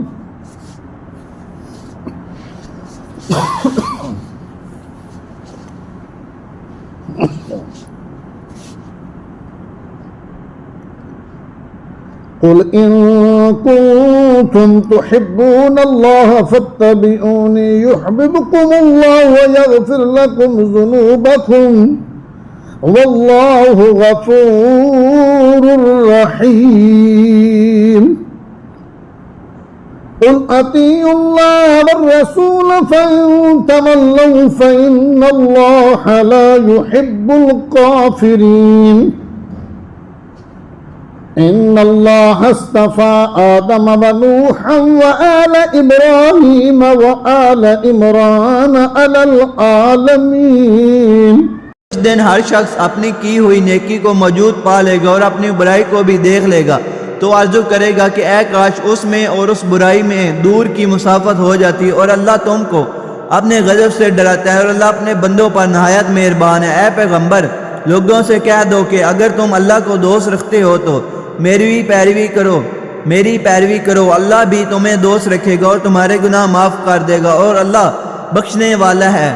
कुल इन कुंतुम तुहिब्बूनल्लाह फत्तबिऊनी युहब्बिबकुमुल्लाह व यग़फिर लकुम ज़ुनूबकुम वल्लाहु गफूरुर रहीम। कुल अतीउल्लाह वर्रसूल फ़इन तवल्लव फ़इन्नल्लाह ला युहिब्बुल काफ़िरीन। इन्नल्लाह अस्तफ़ा आदम व नूहन व आल इब्राहीम व आल इमरान अलल आलमीन। उस दिन हर शख्स अपनी की हुई नेकी को मौजूद पा लेगा और अपनी बुराई को भी देख लेगा, तो आरज़ू करेगा कि ऐ काश उसमें और उस बुराई में दूर की मुसाफत हो जाती। और अल्लाह तुमको अपने गज़ब से डराता है और अल्लाह अपने बंदों पर नहायत मेहरबान है। ऐ पैगंबर, लोगों से कह दो कि अगर तुम अल्लाह को दोस्त रखते हो तो मेरी पैरवी करो। अल्लाह भी तुम्हें दोस्त रखेगा और तुम्हारे गुनाह माफ कर देगा और अल्लाह बख्शने वाला है,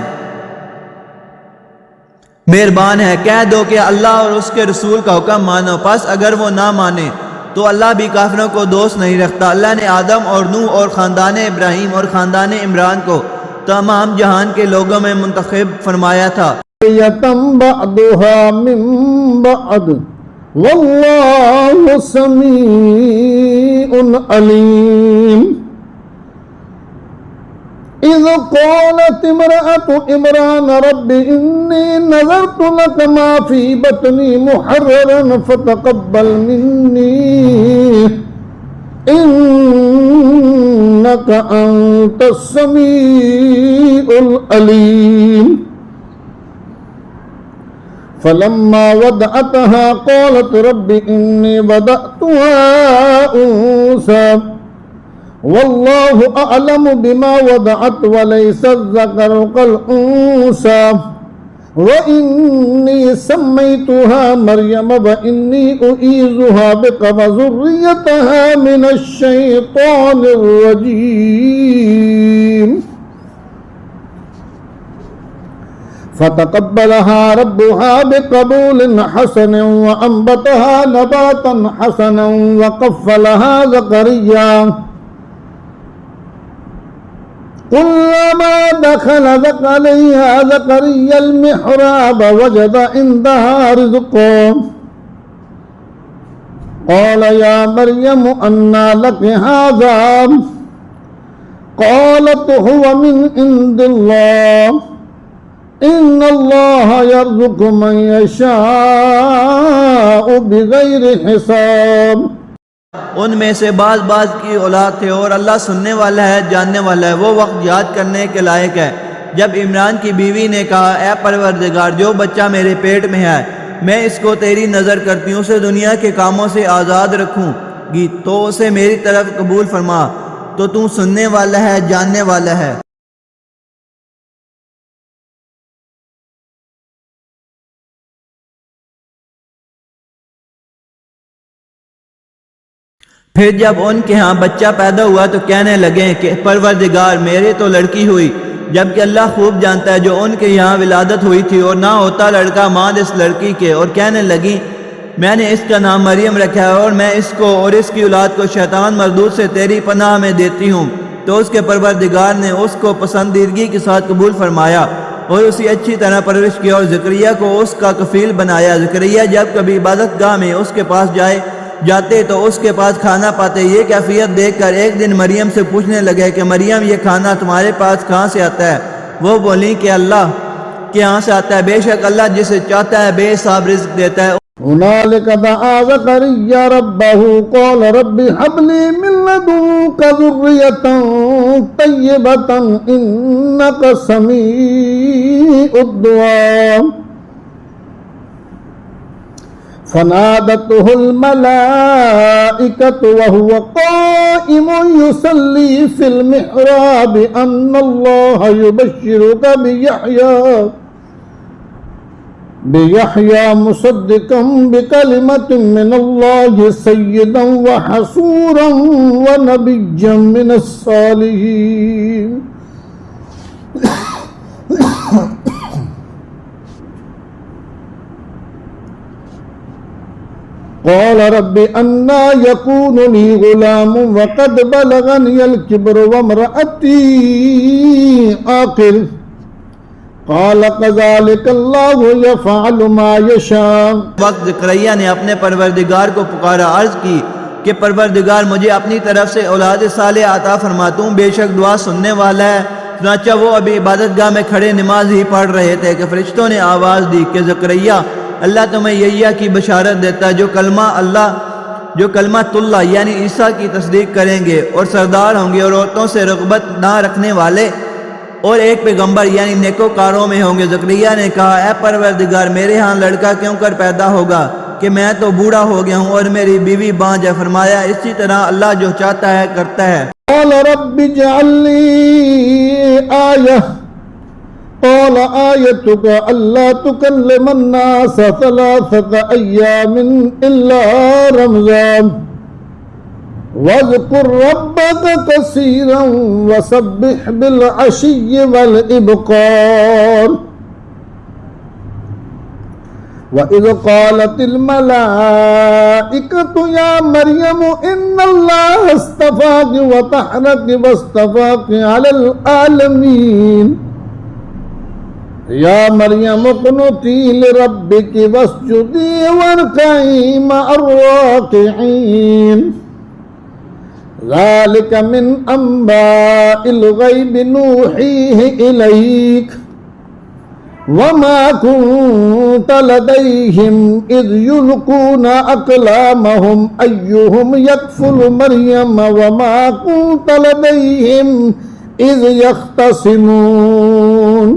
मेहरबान है। कह दो कि अल्लाह और उसके रसूल का हुक्म मानो। बस अगर वो ना माने तो अल्लाह भी काफिरों को दोस्त नहीं रखता। अल्लाह ने आदम और नूह और ख़ानदान इब्राहीम और ख़ानदान इमरान को तमाम जहान के लोगों में मुंतखब फरमाया था। वल्लाहु समीउन अलीम। इज़ क़ालत इम्रअतु इमरान रब्बि इन्नी नज़रतु लक मा फ़ी बत्नी मुहर्ररन फ़तक़ब्बल मिन्नी इन्नक अंतस समीउल अलीम। फलम्मा वदअतहा क़ालत रब्बि इन्नी वदअतुहा उन्सा वल्लाहु अअलमु बिमा वदअत वलैसा ज़करु कल उन्सा व इन्नी सम्मैतुहा मरियम व इन्नी उईज़ुहा बिका व ज़ुर्रियतहा मिनश शैतानिर रजीम। फ़तक़ब्बलहा रब्बुहा बिक़बूलिन हसनिन व अंबतहा नबातन हसनन व कफ़्फ़लहा ज़करिया। कुल्लमा दख़ल ज़करिय्याल मिहराब वजद इंदहा रिज़्क़न क़ाल या मरियम अन्ना लकी हाज़ा क़ालत हुवा मिन इंदिल्लाह इन्नल्लाह यर्ज़ुक़ु मन यशाअु बिग़ैरि हिसाब। उनमें से बाज की औलाद थे और अल्लाह सुनने वाला है, जानने वाला है। वो वक्त याद करने के लायक है जब इमरान की बीवी ने कहा, ऐ परवरदिगार, जो बच्चा मेरे पेट में है मैं इसको तेरी नज़र करती हूँ, उसे दुनिया के कामों से आज़ाद रखूँगी, तो उसे मेरी तरफ कबूल फरमा, तो तू सुनने वाला है, जानने वाला है। फिर जब उनके यहाँ बच्चा पैदा हुआ तो कहने लगे कि परवरदिगार, मेरे तो लड़की हुई, जबकि अल्लाह खूब जानता है जो उनके यहाँ विलादत हुई थी और ना होता लड़का माद इस लड़की के। और कहने लगी, मैंने इसका नाम मरियम रखा है और मैं इसको और इसकी औलाद को शैतान मरदूद से तेरी पनाह में देती हूँ। तो उसके परवरदिगार ने उसको पसंदीदगी के साथ कबूल फरमाया और उसी अच्छी तरह परवरिश किया और ज़करिया को उसका कफील बनाया। ज़करिया जब कभी इबादत गाह में उसके पास जाए जाते तो उसके पास खाना पाते। ये कैफियत देखकर एक दिन मरियम से पूछने लगे कि मरियम, ये खाना तुम्हारे पास कहाँ से आता है? वो बोली कि अल्लाह के यहाँ से आता है, बेशक अल्लाह जिसे चाहता है बेहिसाब रिज़्क देता है। हुनालिक दआ ज़करिया रब्बहू क़ाल रब्बि हबली मिन लदुन्का ज़ुर्रियतन तय्यबतन इन्नका समीउद दुआ। फनादतहुल मलाइकतु वहुव क़ाइमुन युसल्ली फिल मिहराब अन्नल्लाह युबश्शिरुका बियहया मुसद्दिक़न बिकलिमतिन मिनल्लाहि सय्यिदन व हसूरन व नबिय्यन मिनस सालिहीन। क़ाल रब्बि अन्ना यकूनु ली गुलामुन व क़द बलगनियल किब्रु व इम्रअती आक़िर। क़ाल कज़ालिक अल्लाहु यफ़अलु मा यशा। वक्त ज़करिया ने अपने परवरदिगार को पुकारा, अर्ज़ की कि परवरदिगार मुझे अपनी तरफ से औलाद सालेह अता फरमा, तू बेशक दुआ सुनने वाला है। चुनांचे वो अभी इबादतगाह में खड़े नमाज ही पढ़ रहे थे कि फरिश्तों ने आवाज़ दी कि ज़करिया, अल्लाह तुम्हें यहिया की बशारत देता है जो कलमातुल्लाह यानी ईसा की तस्दीक करेंगे और सरदार होंगे और औरतों से रग़बत ना रखने वाले और एक पैगंबर यानी नेकोकारों में होंगे। ज़करिया ने कहा, ऐ परवरदिगार, मेरे यहाँ लड़का क्यों कर पैदा होगा कि मैं तो बूढ़ा हो गया हूँ और मेरी बीवी बांझ है। फरमाया, इसी तरह अल्लाह जो चाहता है करता है। क़ाल रब्बि इजअल्ली आयह क़ाल आयतुका अल्ला तुकल्लिमन नास सलासत अय्यामिन इल्ला रमज़ान वज़कुर रब्बक कसीरन वसब्बिह बिल अशिय्यि वल इब्कार। वइज़ क़ालतिल मलाइकतु या मरियम इन्नल्लाह अस्तफ़ाकि व तहरकि वस्तफ़ाकि अलल आलमीन। या मरियम उक़नुती लिरब्बिकि वस्जुदी वरकई मअर राकिईन। ज़ालिक मिन अंबाइल ग़ैबि नूहीहि इलैक वमा कुन्त लदैहिम is युल्क़ूना अक़लामहुम अय्युहुम यकफ़ुलु Maryam Verma कुन्त लदैहिम is यख़्तसिमून।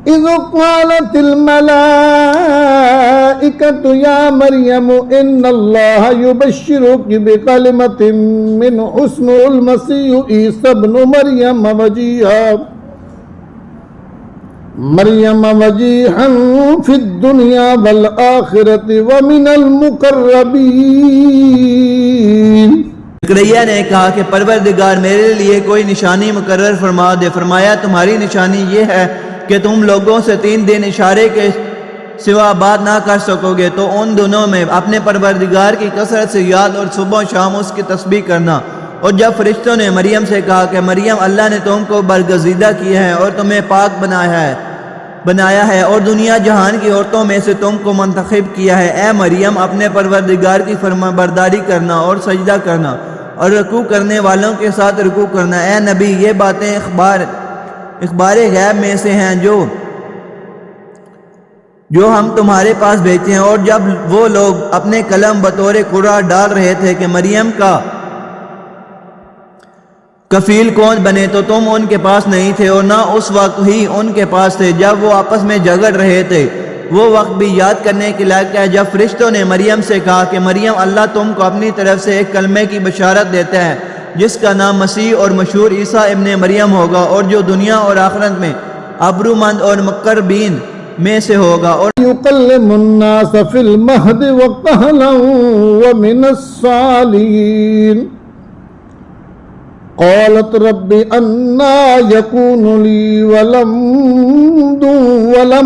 Is क़ालतिल मलाइकतु या मरियम इन्नल्लाह युबश्शिरुकी बिकलिमतिन मिन्हु इस्मुहुल मसीह ईसा इब्नु मरियम वजीहन फिद दुनिया वल आखिरति व मिनल मुक़र्रबीन। ज़करिया ने कहा कि परवरदिगार, मेरे लिए कोई निशानी मुकर्रर फरमा दे। फरमाया, तुम्हारी निशानी ये है कि तुम लोगों से 3 दिन इशारे के सिवा बात ना कर सकोगे, तो उन दिनों में अपने परवरदिगार की कसरत से याद और सुबह शाम उसकी तस्बीह करना। और जब फरिश्तों ने मरियम से कहा कि मरियम, अल्लाह ने तुमको बरगज़ीदा किया है और तुम्हें पाक बनाया है और दुनिया जहान की औरतों में से तुमको मुंतखब किया है, ए मरियम, अपने परवरदिगार की फरमाबरदारी करना और सजदा करना और रुकू करने वालों के साथ रुकू करना। ए नबी, ये बातें इख़बार गैब में से हैं जो हम तुम्हारे पास भेजते हैं। और जब वो लोग अपने कलम बतौर कुरा डाल रहे थे कि मरियम का कफील कौन बने, तो तुम उनके पास नहीं थे और ना उस वक्त ही उनके पास थे जब वो आपस में झगड़ रहे थे। वो वक्त भी याद करने के लायक है जब फरिश्तों ने मरियम से कहा कि मरियम, अल्लाह तुमको अपनी तरफ से एक कलमे की बशारत देता है जिसका नाम मसीह और मशहूर ईसा इब्ने मरियम होगा और जो दुनिया और आखिरत में अब्रूमंद और मुक़र्रबीन में से होगा। और युकल्लिमुन नास फिल महदि व कहलन व मिनस सालिहीन। क़ालत रब्बि अन्ना यकूनु ली वलम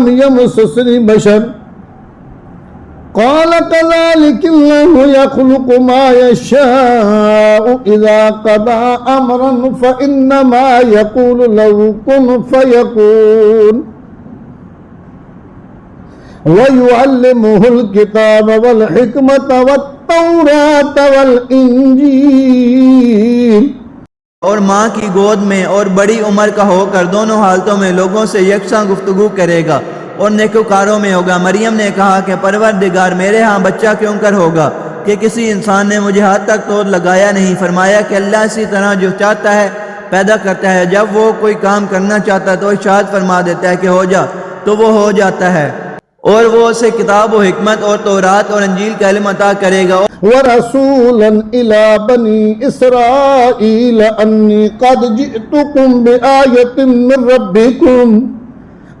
यमससनी बशर क़ाल कज़ालिकल्लाहु यख़्लुक़ु मा यशाअु इज़ा क़ज़ा अमरन फ़इन्नमा यक़ूलु लहु कुन फ़यकून। वयुअल्लिमुहुल किताब वल हिकमत वत्तौरात वल इंजील। और माँ की गोद में और बड़ी उम्र का होकर दोनों हालतों में लोगों से यकसां गुफ्तगू करेगा और नेकोकारों में होगा। मरियम ने कहा कि परवरदिगार, मेरे यहाँ बच्चा क्यों कर होगा कि किसी इंसान ने मुझे हाथ तक तो लगाया नहीं। फरमाया कि अल्लाह इसी तरह जो चाहता है पैदा करता है, जब वो कोई काम करना चाहता है तो इरशाद फरमा देता है कि हो जा, तो वो हो जाता है। और वो उसे किताब व हिकमत और तौरात और अंजील का इल्म अता करेगा। वरसूलन इला बनी इसराईल अन्नी कद जिअतुकुम बिआयतिन मिन रब्बिकुम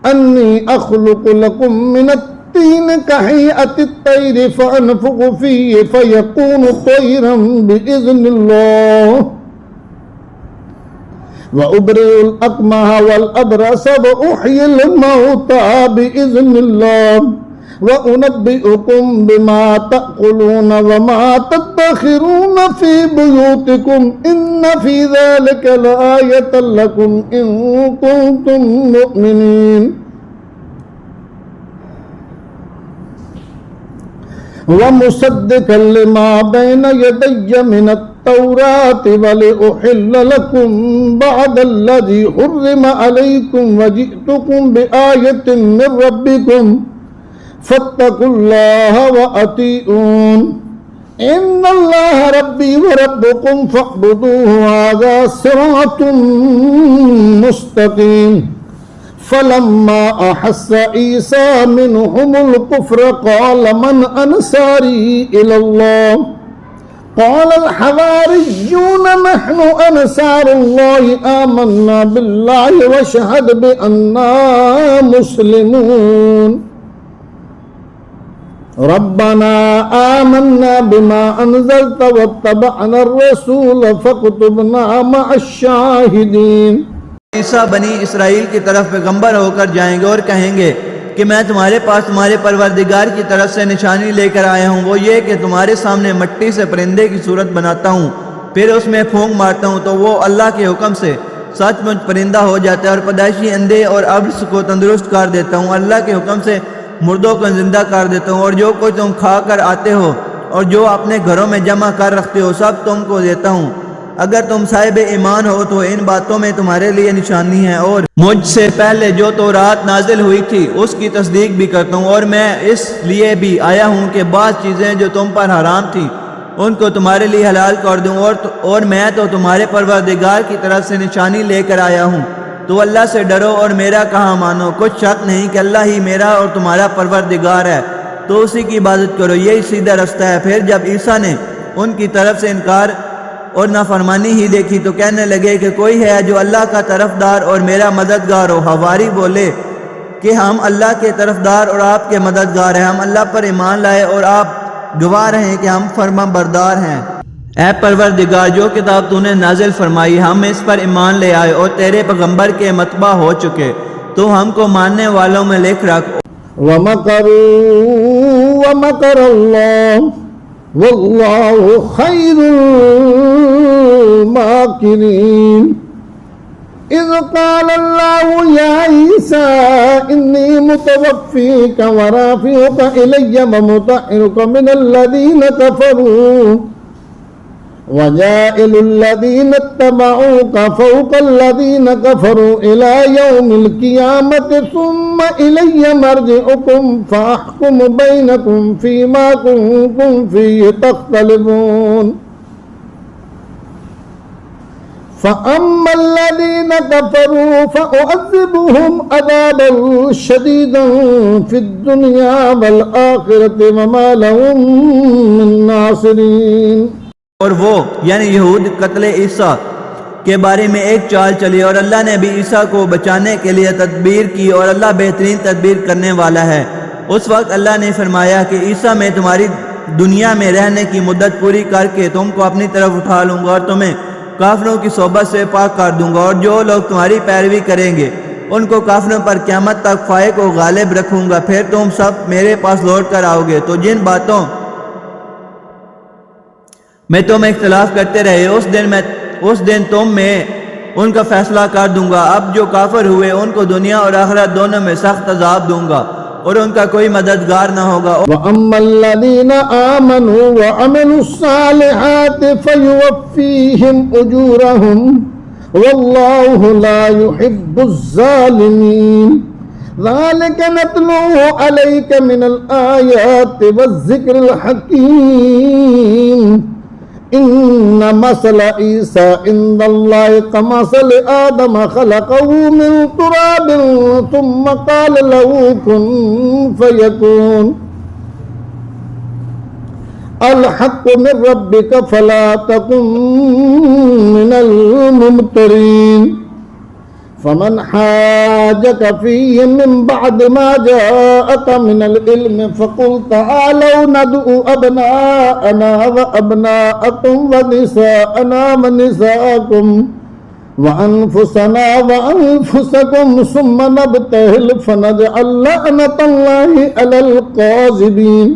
अन्नी अखलुकु लकुम मिनत्तीन कहैअतित तैरि फअनफुखु फीहि फयकूनु तैरन बिइज़्निल्लाह वउब्रिउल अकमह वल अबरस वउह्यिल मौता बिइज़्निल्लाह वउनब्बिउकुम बिमा तअकुलून वमा तद्दखिरून फी बुयूतिकुम इन्न फी ज़ालिका लआयतन लकुम इन कुंतुम मुमिनीन। वमुसद्दिक़न लिमा बैन यदैय मिनत तौराति वलिउहिल्ल लकुम बअदल्लज़ी हुर्रिम अलैकुम वजिअतुकुम बिआयतिन मिन रब्बिकुम फत्तकुल्लाह व अतीऊन इन्नल्लाह रब्बी व रब्बुकुम फअब्दूहु हाज़ा सिरातुम मुस्तक़ीम। फलम्मा अहस्स ईसा मिनहुमुल कुफ्र क़ाल मन अन्सारी इलल्लाह क़ाल अल हवारिय्यून नहनु अन्सारुल्लाहि आमन्ना बिल्लाहि वशहद बिअन्ना मुस्लिमून। रब्बना आमन्ना बिमा अनज़लत वत्तबअना अर्रसूल फक्तुबना मअश्शाहिदीन। ईसा बनी इसराइल की तरफ पैगंबर होकर जाएंगे और कहेंगे कि मैं तुम्हारे पास तुम्हारे परवरदिगार की तरफ से निशानी लेकर आया हूँ। वो ये कि तुम्हारे सामने मिट्टी से परिंदे की सूरत बनाता हूँ, फिर उसमें फूंक मारता हूँ तो वो अल्लाह के हुक्म से सचमुच परिंदा हो जाता है, और पैदाइशी अंधे और अब्स को तंदुरुस्त कर देता हूँ। अल्लाह के हुक्म से मुर्दों को जिंदा कर देता हूँ, और जो कुछ तुम खा कर आते हो और जो अपने घरों में जमा कर रखते हो सब तुमको देता हूँ। अगर तुम साहिब ईमान हो तो इन बातों में तुम्हारे लिए निशानी है, और मुझसे पहले जो तौरात नाजिल हुई थी उसकी तस्दीक भी करता हूँ। और मैं इसलिए भी आया हूँ कि बाज़ चीज़ें जो तुम पर हराम थी उनको तुम्हारे लिए हलाल कर दूँ, और मैं तो तुम्हारे परवरदिगार की तरफ से निशानी लेकर आया हूँ। तो अल्लाह से डरो और मेरा कहा मानो। कुछ शक नहीं कि अल्लाह ही मेरा और तुम्हारा परवरदिगार है, तो उसी की इबादत करो, यही सीधा रास्ता है। फिर जब ईसा ने उनकी तरफ से इनकार और नाफरमानी ही देखी तो कहने लगे कि कोई है जो अल्लाह का तरफदार और मेरा मददगार हो। हवारी बोले कि हम अल्लाह के तरफदार और आपके मददगार हैं, हम अल्लाह पर ईमान लाए और आप गवाह रहे कि हम फर्मा बरदार हैं। ऐ परवरदिगार, जो किताब तूने नाजिल फरमाई हम इस पर ईमान ले आए और तेरे पैगंबर के मतबा हो चुके, तो हमको मानने वालों में लिख रख। वमकरू वमकरल्लाह वल्लाहु खैरुल माकिरीन। इज़ क़ाल अल्लाहु या ईसा इन्नी मुतवफ़्फ़ीका व राफ़िउका इलय्या व मुतहिरुका मिनल्लज़ीना कफ़रू व जाइलुल्लज़ीना इत्तबअूका फ़ौक़ल्लज़ीना कफ़रू इला यौमिल क़ियामति सुम्मा इलय्या मर्जिउकुम फ़अहकुमु बैनकुम फ़ीमा कुन्तुम फ़ीहि तख़्तलिफ़ून। फ़अम्मल्लज़ीन कफ़रू फ़अुअज़्ज़िबुहुम अज़ाबन शदीदन फ़िद्दुनिया वल आख़िरति व मा लहुम मिन नासिरीन। और वो यानी यहूद कत्ले ईसा के बारे में एक चाल चली, और अल्लाह ने भी ईसा को बचाने के लिए तदबीर की, और अल्लाह बेहतरीन तदबीर करने वाला है। उस वक्त अल्लाह ने फरमाया कि ईसा मैं तुम्हारी दुनिया में रहने की मुद्दत पूरी करके तुमको अपनी तरफ उठा लूँगा और तुम्हें काफिरों की सोबत से पाक कर दूंगा, और जो लोग तुम्हारी पैरवी करेंगे उनको काफिरों पर क़यामत तक फाये को गालिब रखूंगा। फिर तुम सब मेरे पास लौट कर आओगे, तो जिन बातों में तुम इख्तिलाफ करते रहे उस दिन तुम में उनका फैसला कर दूंगा। अब जो काफिर हुए उनको दुनिया और आखिरत दोनों में सख्त अजाब दूंगा, और उनका कोई मददगार न होगा। वअम्मा अल्लज़ीना आमनू वअमिलुस्सालिहाति फयुवफ़्फ़ीहिम उजूरहुम वल्लाहु ला युहिब्बुज़्ज़ालिमीन ज़ालिका नतलूहु अलैका मिनल आयाति वज़्ज़िक्रिल हकीम इन्ना मसल ईसा इंदल्लाहि कमसल आदम खलक़हु मिन तुराबिन सुम्मा क़ाल लहू कुन फयकून अल हक़्क़ु मिन रब्बिका फला तकुन मिनल मुमतरीन फमन हाजक फ़ीहि मिन बअद मा जाअक मिनल इल्म फ़क़ुल तआलौ नदउ अबनाअना व अबनाअकुम व निसाअना व निसाअकुम व अनफुसना व अनफुसकुम सुम्मा नब्तहिल फनजअल लअनतल्लाहि अलल काज़िबीन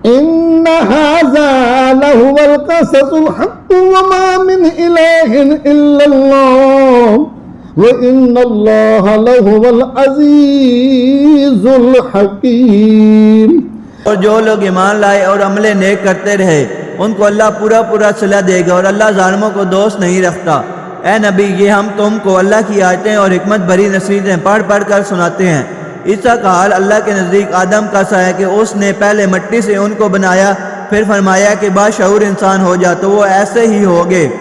इन्ना हाज़ा लहुवल क़ससुल हक़्क़ु व मा मिन इलाहिन इल्लल्लाह व इन्नल्लाहा लहुवल अज़ीज़ुल हकीम। और जो लोग ईमान लाए और अमले नेक करते रहे उनको अल्लाह पूरा पूरा सिला देगा और अल्लाह ज़ालिमों को दोस्त नहीं रखता। ए नबी, ये हम तुमको अल्लाह की आयतें और हिकमत भरी नसीहतें पढ़ पढ़ कर सुनाते हैं। ईसा का हाल अल्लाह के नज़दीक आदम का सा है कि उसने पहले मिट्टी से उनको बनाया, फिर फरमाया कि बाशऊर इंसान हो जा, तो वो ऐसे ही होगे।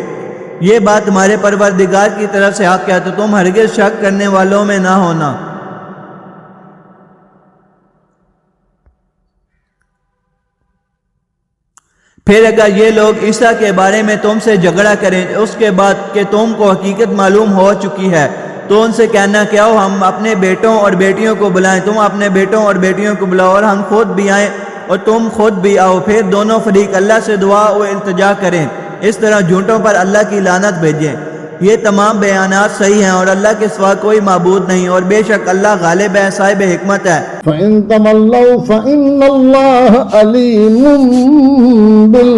ये बात तुम्हारे परवरदिगार की तरफ से हक़ है, तो तुम हरगिज़ शक करने वालों में ना होना। फिर अगर ये लोग ईसा के बारे में तुमसे झगड़ा करें उसके बाद कि तुमको हकीकत मालूम हो चुकी है, तो उनसे कहना क्या हो हम अपने बेटों और बेटियों को बुलाएं, तुम अपने बेटों और बेटियों को बुलाओ और हम खुद भी आएँ और तुम खुद भी आओ। फिर दोनों फरीक अल्लाह से दुआ व इल्तिजा करें, इस तरह झूठों पर अल्लाह की लानत भेजें। ये तमाम बयानात सही हैं और अल्लाह के सिवा कोई माबूद नहीं, और बेशक अल्लाह गालिब है, साहिब हिकमत है। फ़इन तवल्लौ फ़इन्नल्लाह अलीमुम बिल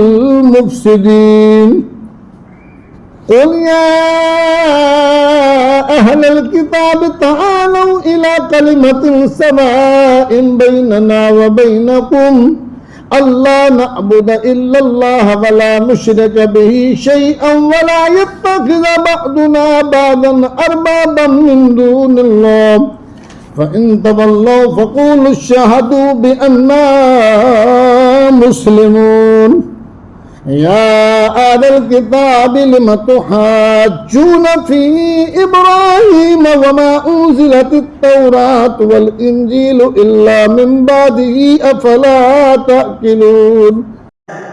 मुफ़्सिदीन क़ुल या अहलल किताब तआलौ इला कलिमतिन सवाइन बैनना व बैनकुम अल्ला नअबुद इल्लल्लाह वला नुश्रिक बिही शैअन वला यत्तखिज़ बअदुना बअदन अरबाबन मिन दूनिल्लाह फ़इन तवल्लौ फ़क़ूलु अश्हदू बिअन्ना मुस्लिमून या अहलल किताब लिम तुहाज्जून फ़ी इब्राहीम वमा उन्ज़िलतित तौरात वल इंजीलु इल्ला मिन बादिही अफ़ला तअक़िलून।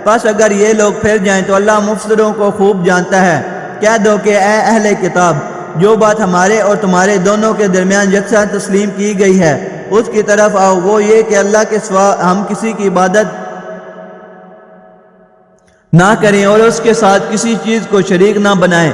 बस अगर ये लोग फिर जाएं तो अल्लाह मुफ़सिदों को खूब जानता है। कह दो कि ए अहले किताब, जो बात हमारे और तुम्हारे दोनों के दरमियान यकसा तस्लीम की गई है उसकी तरफ आओ। वो ये कि अल्लाह के सिवा हम किसी की इबादत ना करें और उसके साथ किसी चीज़ को शरीक ना बनाएं,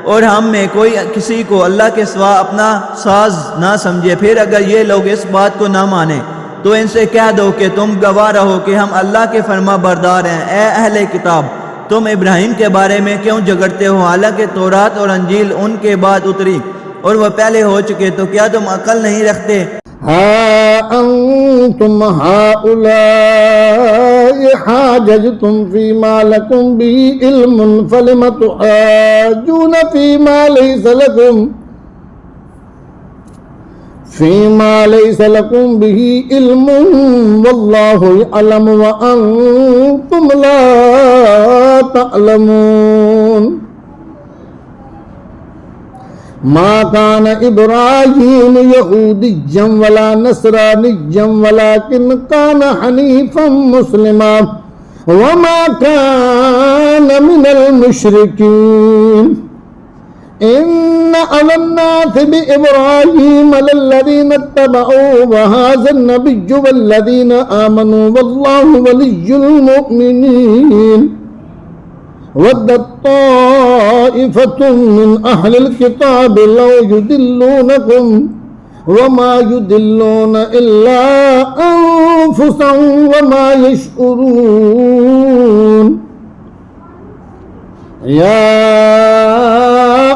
और हम में कोई किसी को अल्लाह के सिवा अपना साज ना समझे। फिर अगर ये लोग इस बात को ना माने तो इनसे कह दो कि तुम गवाह रहो कि हम अल्लाह के फरमा बरदार हैं। ए अहले किताब, तुम इब्राहिम के बारे में क्यों झगड़ते हो, हालांकि तौरात और अंजील उनके बाद उतरी और वह पहले हो चुके, तो क्या तुम अकल नहीं रखते? अंतुम हाउलाई हाजजतुम फीमा लकुम बिही इल्मुन फलिम तुहाज्जून फीमा लैसा लकुम बिही इल्मुन वल्लाहु यअलम व अंतुम ला तअलमून। मा कान इब्राहीम यहूदिय्यम वला नसरानिय्यम वलाकिन कान हनीफम मुस्लिमा व मा कान मिनल मुशरिकीन। इन्न अवन्नाति बि इब्राहीम लल्लज़ीना इत्तबअू व हाज़ा नबिय्यु वल्लज़ीना आमनू वल्लाहु वलिय्युल मुमिनीन। वद्दत ताइफ़तुम मिन अहलिल किताब लौ युदिल्लूनकुम वमा युदिल्लून इल्ला अनफुसहुम वमा यशऊरून। या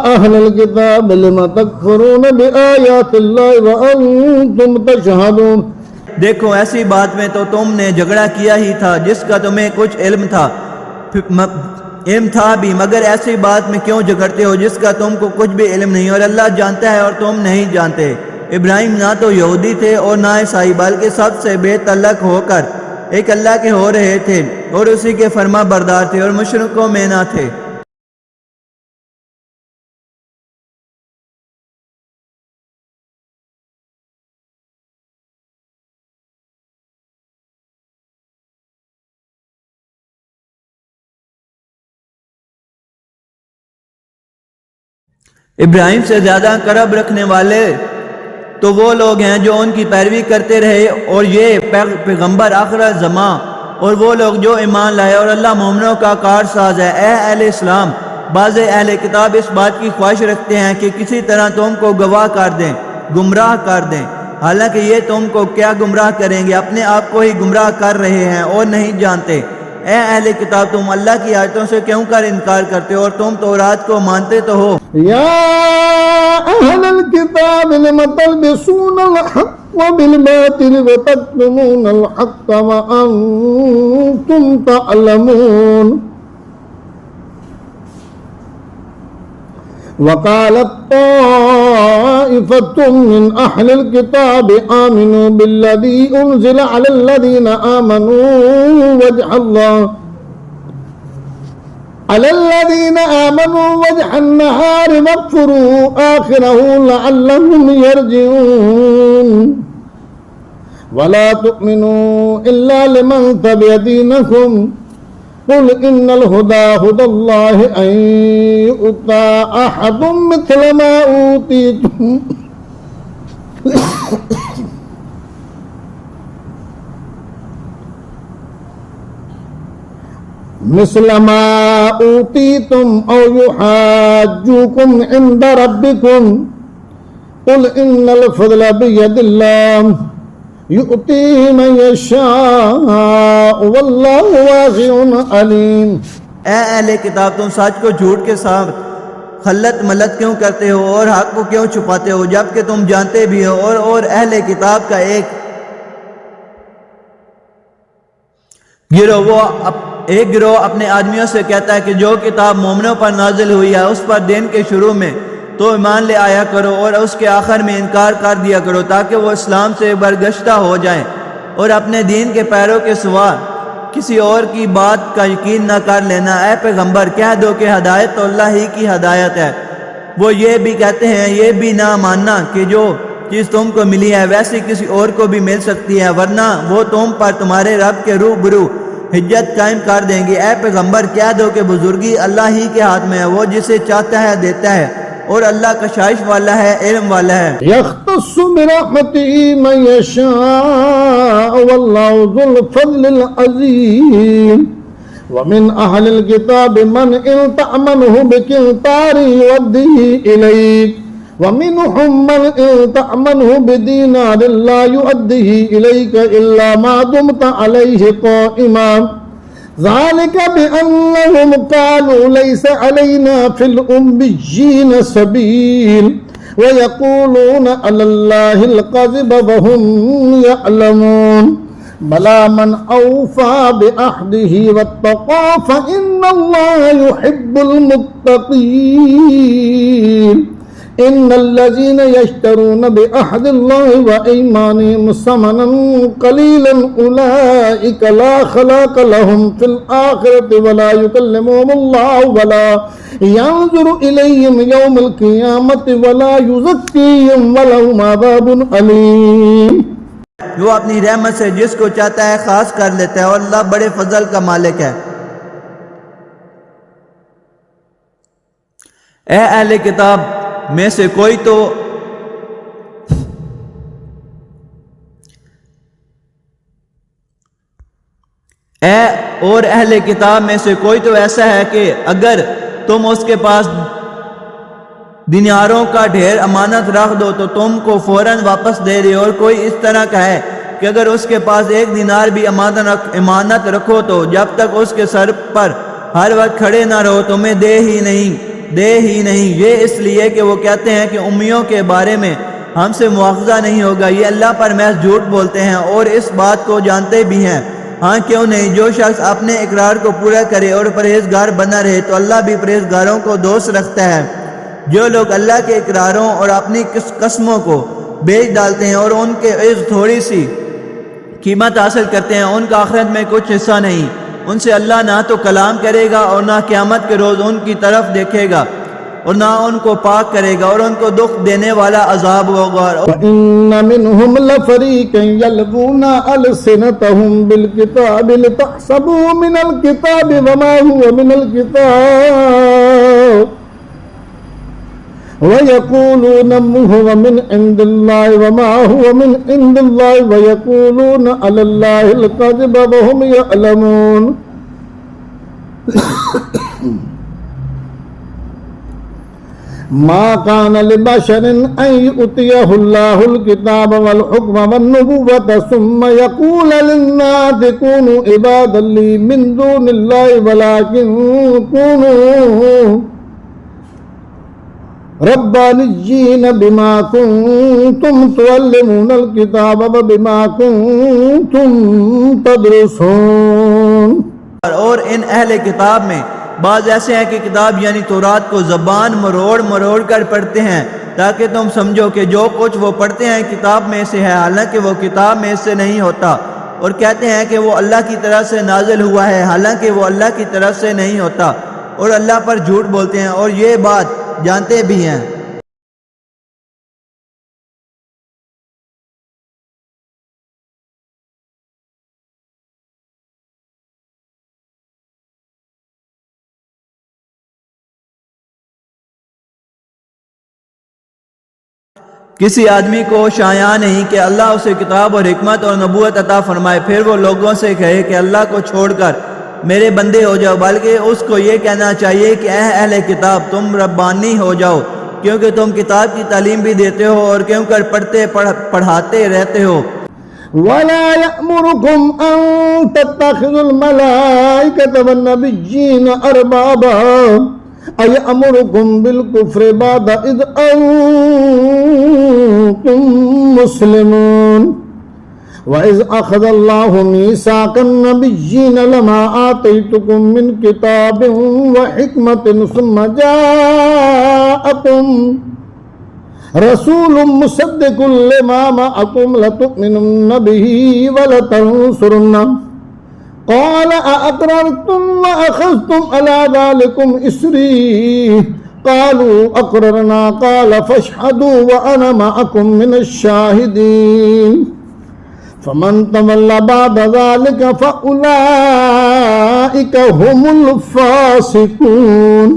अहलल किताब लिमा तकफुरून बिआयातिल्लाहि व अंतुम तशहदून। देखो ऐसी बात में तो तुमने झगड़ा किया ही था जिसका तुम्हें कुछ इल्म था भी, मगर ऐसी बात में क्यों झगड़ते हो जिसका तुमको कुछ भी इल्म नहीं, और अल्लाह जानता है और तुम नहीं जानते। इब्राहिम ना तो यहूदी थे और ना ईसाई, बल्कि सबसे बेतल्लक होकर एक अल्लाह के हो रहे थे और उसी के फरमा बरदार थे और मुशरिकों में ना थे। इब्राहिम से ज़्यादा करब रखने वाले तो वो लोग हैं जो उनकी पैरवी करते रहे, और ये पैगंबर आखिर ज़मा, और वो लोग जो ईमान लाए, और अल्लाह मोमिनों का कारसाज है। ए अहले इस्लाम, बाज़ अहले किताब इस बात की ख्वाहिश रखते हैं कि किसी तरह तुमको गवाह कर दें, गुमराह कर दें, हालांकि ये तुमको क्या गुमराह करेंगे, अपने आप को ही गुमराह कर रहे हैं और नहीं जानते। ए अहले किताब, तुम अल्लाह की आयतों से क्यों कर इनकार करते हो और तुम तौरात को मानते तो हो। या अहलल किताब लिम तलबिसूनल हक़्क़ बिल बातिल व तक्तुमूनल हक़्क़ व अंतुम तअलमून। वक़ालत ताइफ़तुम मिन अहलिल किताब आमिनू बिल्लज़ी उन्ज़िला अलल्लज़ीना आमनू वजहन नहार वक्फुरू आखिरहू लअल्लहुम यरजिऊन। वला तुमिनू इल्ला लिमन तबिअ दीनकुम कुल इन्नल हुदा हुदल्लाहि अन यु'ता अहदुम मिथला मा ऊतीतुम मिस्ल मा ऊतीतुम औ युहाज्जुकुम इंद रब्बिकुम कुल इन्नल फज़ला बियदिल्लाह यु'तीहि मन यशाअ वल्लाहु वासिउन अलीम। ए अहले किताब, तुम सच को झूठ के साथ खल्लत मलत क्यों करते हो और हक को क्यों छुपाते हो, जबकि तुम जानते भी हो। और अहले किताब का एक गिरोह अपने आदमियों से कहता है कि जो किताब मोमिनों पर नाजिल हुई है उस पर दिन के शुरू में तो ईमान ले आया करो और उसके आखिर में इनकार कर दिया करो, ताकि वो इस्लाम से बरगश्ता हो जाएं और अपने दीन के पैरों के सिवा किसी और की बात का यकीन न कर लेना। ऐ पैगंबर, कह दो कि हदायत तो अल्लाह ही की हदायत है। वो ये भी कहते हैं, ये भी ना मानना कि जो चीज़ तुमको मिली है वैसी किसी और को भी मिल सकती है, वरना वो तुम पर तुम्हारे रब के रूबरू हिज्जत कायम कर देंगे। ऐ पैगंबर, कह दो कि बुजुर्गी अल्लाह ही के हाथ में है, वो जिसे चाहता है देता है और अल्लाह कशाइश वाला है, इल्म वाला है। यख्तस्सु बिरहमतिही मन यशाअ वल्लाहु ज़ुल फ़ज़्लिल अज़ीम। व मिन अहलिल किताब मन इन तअमनहु बिकिंतारि युअद्दिही इलैक व मिनहुम मन इन तअमनहु बिदीनारिन ला युअद्दिही इलैक इल्ला मा दुमता अलैहि क़ाइमा। ज़ालिका बिअन्नहुम क़ालू लैसा अलैना फ़िल उम्मिय्यीन सबील व यक़ूलून अलल्लाहिल कज़िब व हुम यअलमून। बला मन औफ़ा बिअहदिही वत्तक़ा फ़इन्नल्लाहा युहिब्बुल मुत्तक़ीन। इन्नल्लज़ीना यश्तरून बिअहदिल्लाहि व ऐमानिहिम समनन क़लीलन उलाइका ला खलाक़ लहुम फ़िल आख़िरति वला युकल्लिमुहुमुल्लाहु वला यंज़ुरु इलैहिम यौमल क़ियामति वला युज़क्कीहिम वलहुम अज़ाबुन अलीम। वो अपनी रहमत से जिसको चाहता है खास कर लेता है और अल्लाह बड़े फजल का मालिक है। ए अहले किताब में से कोई तो और अहले किताब में से कोई तो ऐसा है कि अगर तुम उसके पास दिनारों का ढेर अमानत रख दो तो तुमको फौरन वापस दे दे, और कोई इस तरह का है कि अगर उसके पास एक दिनार भी अमानत रखो तो जब तक उसके सर पर हर वक्त खड़े ना रहो तुम्हें दे ही नहीं। दे ही नहीं। ये इसलिए कि वो कहते हैं कि उम्मियों के बारे में हमसे मुआवजा नहीं होगा। ये अल्लाह पर महज झूठ बोलते हैं और इस बात को जानते भी हैं। हाँ क्यों नहीं, जो शख्स अपने इकरार को पूरा करे और परहेजगार बना रहे तो अल्लाह भी परहेजगारों को दोस्त रखता है। जो लोग अल्लाह के इकरारों और अपनी कसमों को बेच डालते हैं और उनके इस थोड़ी सी कीमत हासिल करते हैं, उनका आखिरत में कुछ हिस्सा नहीं। उनसे अल्लाह ना तो कलाम करेगा और ना क़यामत के रोज़ उनकी तरफ देखेगा और ना उनको पाक करेगा और उनको दुख देने वाला अजाब होगा। इन्न मिनहुम लफरीकन यलवूना अलसिनतहुम बिलकिताबि लितहसबू मिनल किताबि वमा हुवा मिनल किताब वयक़ूलून हुवा मिन इंदिल्लाहि वमा हुवा मिन इंदिल्लाहि वयक़ूलून अलल्लाहिल कज़िब वहुम यअलमून। मा कान लिबशरिन अन युतियहुल्लाहुल किताब वल हुक्म वन नबुव्वत सुम्मा यक़ूल लिन्नासि कूनू इबादन ली मिन दूनिल्लाहि वलाकिन कूनू रब्बानिय्यीन बिमा कुन्तुम तुअल्लिमूनल किताब व बिमा कुन्तुम तदरुसून। और इन अहले किताब में बाज ऐसे हैं कि किताब यानी तौरात को ज़बान मरोड़ मरोड़ कर पढ़ते हैं ताकि तुम समझो कि जो कुछ वो पढ़ते हैं किताब में से है, हालांकि वो किताब में से नहीं होता। और कहते हैं कि वो अल्लाह की तरफ से नाजिल हुआ है, हालांकि वो अल्लाह की तरफ से नहीं होता और अल्लाह पर झूठ बोलते हैं और ये बात जानते भी हैं। किसी आदमी को शाया नहीं कि अल्लाह उसे किताब और हिकमत और नबूवत अता फरमाए, फिर वो लोगों से कहे कि अल्लाह को छोड़कर मेरे बंदे हो जाओ, बल्कि उसको ये कहना चाहिए कि अहले किताब तुम रब्बानी हो जाओ, क्योंकि तुम किताब की तालीम भी देते हो और क्यों कर पढ़ाते रहते हो। वला यअमुरुकुम अन तत्तखिजुल मलाइकत वन नबिय्यीन अरबाबा अयअमुरुकुम बिल कुफ्रि बाद इज़ अंतुम मुस्लिमून व इज़ अख़ज़ल्लाहु मीसाक़न नबिय्यीन लमा आतैतुकुम मिन किताबिन व हिकमतिन सुम्मा जाअकुम रसूलुम मुसद्दिकुन लिमा मअकुम लतुमिनुन्न बिही व लतंसुरुन्नहु क़ाल अअक़ररतुम व अख़ज़्तुम अला ज़ालिकुम इस्री क़ालू अक़ररना क़ाल फ़अशहदू व अना मअकुम मिनश्शाहिदीन फ़मन तवल्ला बअद ज़ालिका फ़उलाइका हुमुल फ़ासिक़ून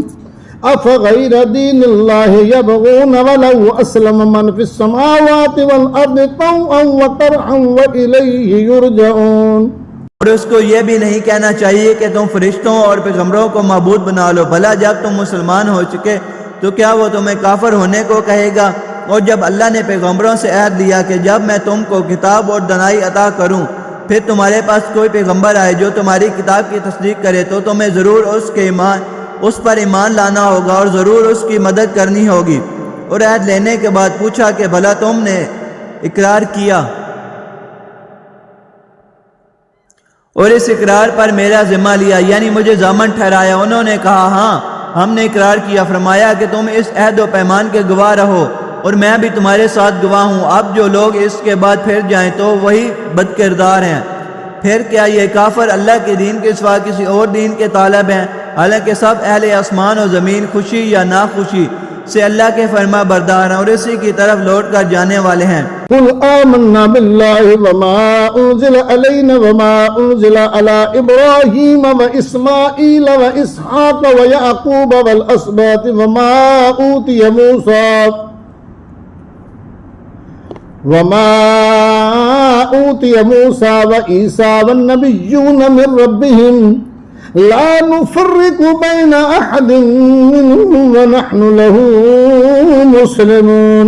अफ़ग़ैर दीनिल्लाहि यबग़ून वलहु अस्लम मन फ़िस्समावाति वल अर्दि तौअन व करहन व इलैहि युरजऊन। और उसको ये भी नहीं कहना चाहिए कि तुम फरिश्तों और पैगम्बरों को माबूद बना लो। भला जब तुम मुसलमान हो चुके तो क्या वो तुम्हें काफिर होने को कहेगा? और जब अल्लाह ने पैगम्बरों से अहद दिया कि जब मैं तुमको किताब और दनाई अता करूं, फिर तुम्हारे पास कोई पैगम्बर आए जो तुम्हारी किताब की तस्दीक करे, तो तुम्हें ज़रूर उस पर ईमान लाना होगा और ज़रूर उसकी मदद करनी होगी। और अहद लेने के बाद पूछा कि भला तुमने इकरार किया और इस इकरार पर मेरा जिम्मा लिया, यानी मुझे ज़ामन ठहराया? उन्होंने कहा हाँ हमने इकरार किया। फरमाया कि तुम इस अहद व पैमान के गवाह रहो और मैं भी तुम्हारे साथ गवाह हूँ। अब जो लोग इसके बाद फिर जाएं तो वही बदकिरदार हैं। फिर क्या ये काफिर अल्लाह के दीन के सिवा किसी और दीन के तालब हैं? हालांकि सब अहले आसमान और ज़मीन खुशी या नाखुशी से अल्लाह के फरमा बरदार हैं और इसी की तरफ लौट कर जाने वाले हैं। कुल आमन्ना बिल्लाहि व मा उन्ज़िला अलैना व मा उन्ज़िला अला इब्राहीम व इस्माईल व इसहाक व याकूब वल अस्बात व मा ऊतिया मूसा व ईसा व नबिय्यून मिन रब्बिहिम ला नुफ़र्रिक़ु बैन अहदिन मिनहुम व नहनु लहू मुस्लिमून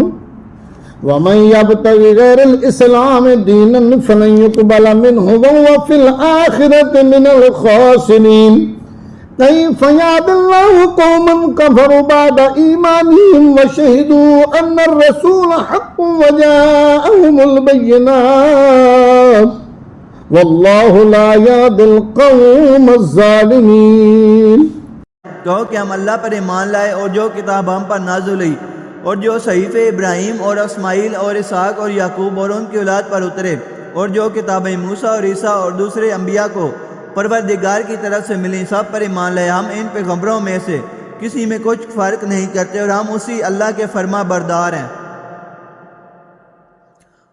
व मन यब्तग़ि ग़ैरल इस्लाम दीनन फलन युक़बल मिन्हु व हुव फ़िल आख़िरति मिनल ख़ासिरीन كيف يهدي الله قوما كفروا بعد إيمانهم وشهدوا أن الرسول حق وجاءهم البينات والله لا يهدي القوم الظالمين। कहो कि हम अल्लाह पर ईमान लाए और जो किताब हम पर नाज़िल हुई और जो सहीफ़े इब्राहीम और इस्माइल और इसहाक और याकूब और उनकी औलाद पर उतरे और जो किताबें मूसा और ईसा और दूसरे अम्बिया को परवरदिगार की तरफ से मिली सब पर ईमान लाए। हम इन पैगम्बरों में से किसी में कुछ फ़र्क नहीं करते और हम उसी अल्लाह के फरमा बरदार हैं।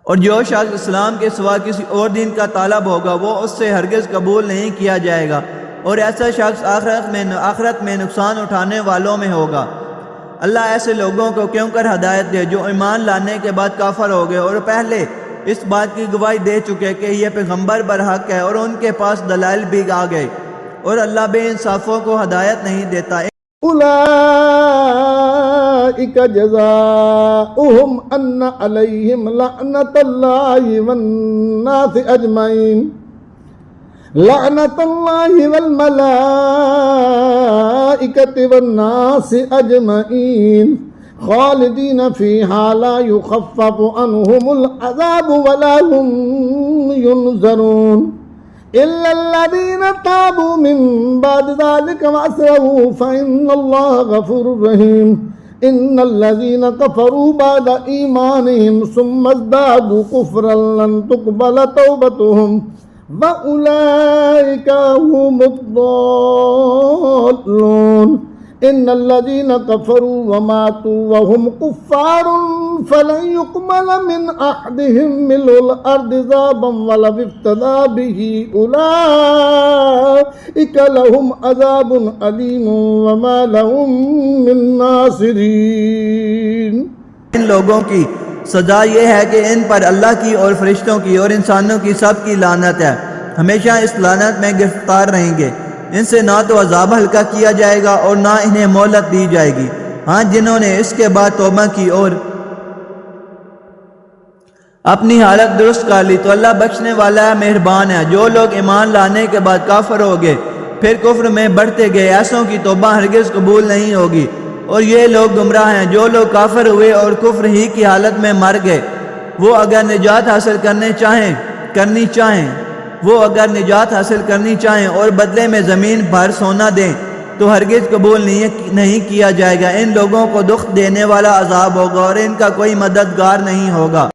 और जो शख्स इस्लाम के सिवा किसी और दिन का तालब होगा वो उससे हरगिज़ कबूल नहीं किया जाएगा और ऐसा शख्स आखिरत में नुकसान उठाने वालों में होगा। अल्लाह ऐसे लोगों को क्यों कर हदायत दे जो ईमान लाने के बाद काफर हो गए और पहले इस बात की गवाही दे चुके कि यह पैगम्बर बरहक है और उनके पास दलाइल भी आ गए और अल्लाह बेइंसाफों को हदायत नहीं देता। उलाइका जज़ाउहुम अन्ना अलैहिम लअनतुल्लाहि वन्नासि अजमईन लअनतुल्लाहि वल मलाइकति वन्नासि अजमईन खालिदीन फीहा ला युखफ्फफु अन्हुमुल अज़ाबु वला हुम युनज़रून इल्लल्लज़ीना ताबू मिन बाद ज़ालिका वअस्लहू फ़इन्नल्लाह गफ़ूरुर रहीम इन्नल्लज़ीना कफ़रू बाद ईमानिहिम सुम्मा ज़दादू कुफ़्रन लन तुक़बल तौबतुहुम वउलाइका हुमुद्दल्लून इन्नल्लज़ीना कफ़रू वमातू वहुम कुफ़्फ़ारुन फलन युक़बल मिन अहदिहिम मिलुल अर्दि ज़ाबन वलव इफ्तदा बिही उलाइका लहुम अज़ाबुन अलीमुन वमा लहुम मिन नासिरीन। इन लोगों की सजा ये है कि इन पर अल्लाह की और फरिश्तों की और इंसानों की सब की लानत है, हमेशा इस लानत में गिरफ्तार रहेंगे। इनसे ना तो अजाब हल्का किया जाएगा और ना इन्हें मोहलत दी जाएगी। हाँ, जिन्होंने इसके बाद तौबा की और अपनी हालत दुरुस्त कर ली तो अल्लाह बख्शने वाला है, मेहरबान है। जो लोग ईमान लाने के बाद काफिर हो गए फिर कुफ्र में बढ़ते गए ऐसों की तौबा हरगिज़ कबूल नहीं होगी और ये लोग गुमराह हैं। जो लोग काफिर हुए और कुफ्र ही की हालत में मर गए वो अगर निजात हासिल करनी चाहें और बदले में ज़मीन भर सोना दें तो हरगिज़ कबूल नहीं किया जाएगा। इन लोगों को दुख देने वाला अजाब होगा और इनका कोई मददगार नहीं होगा।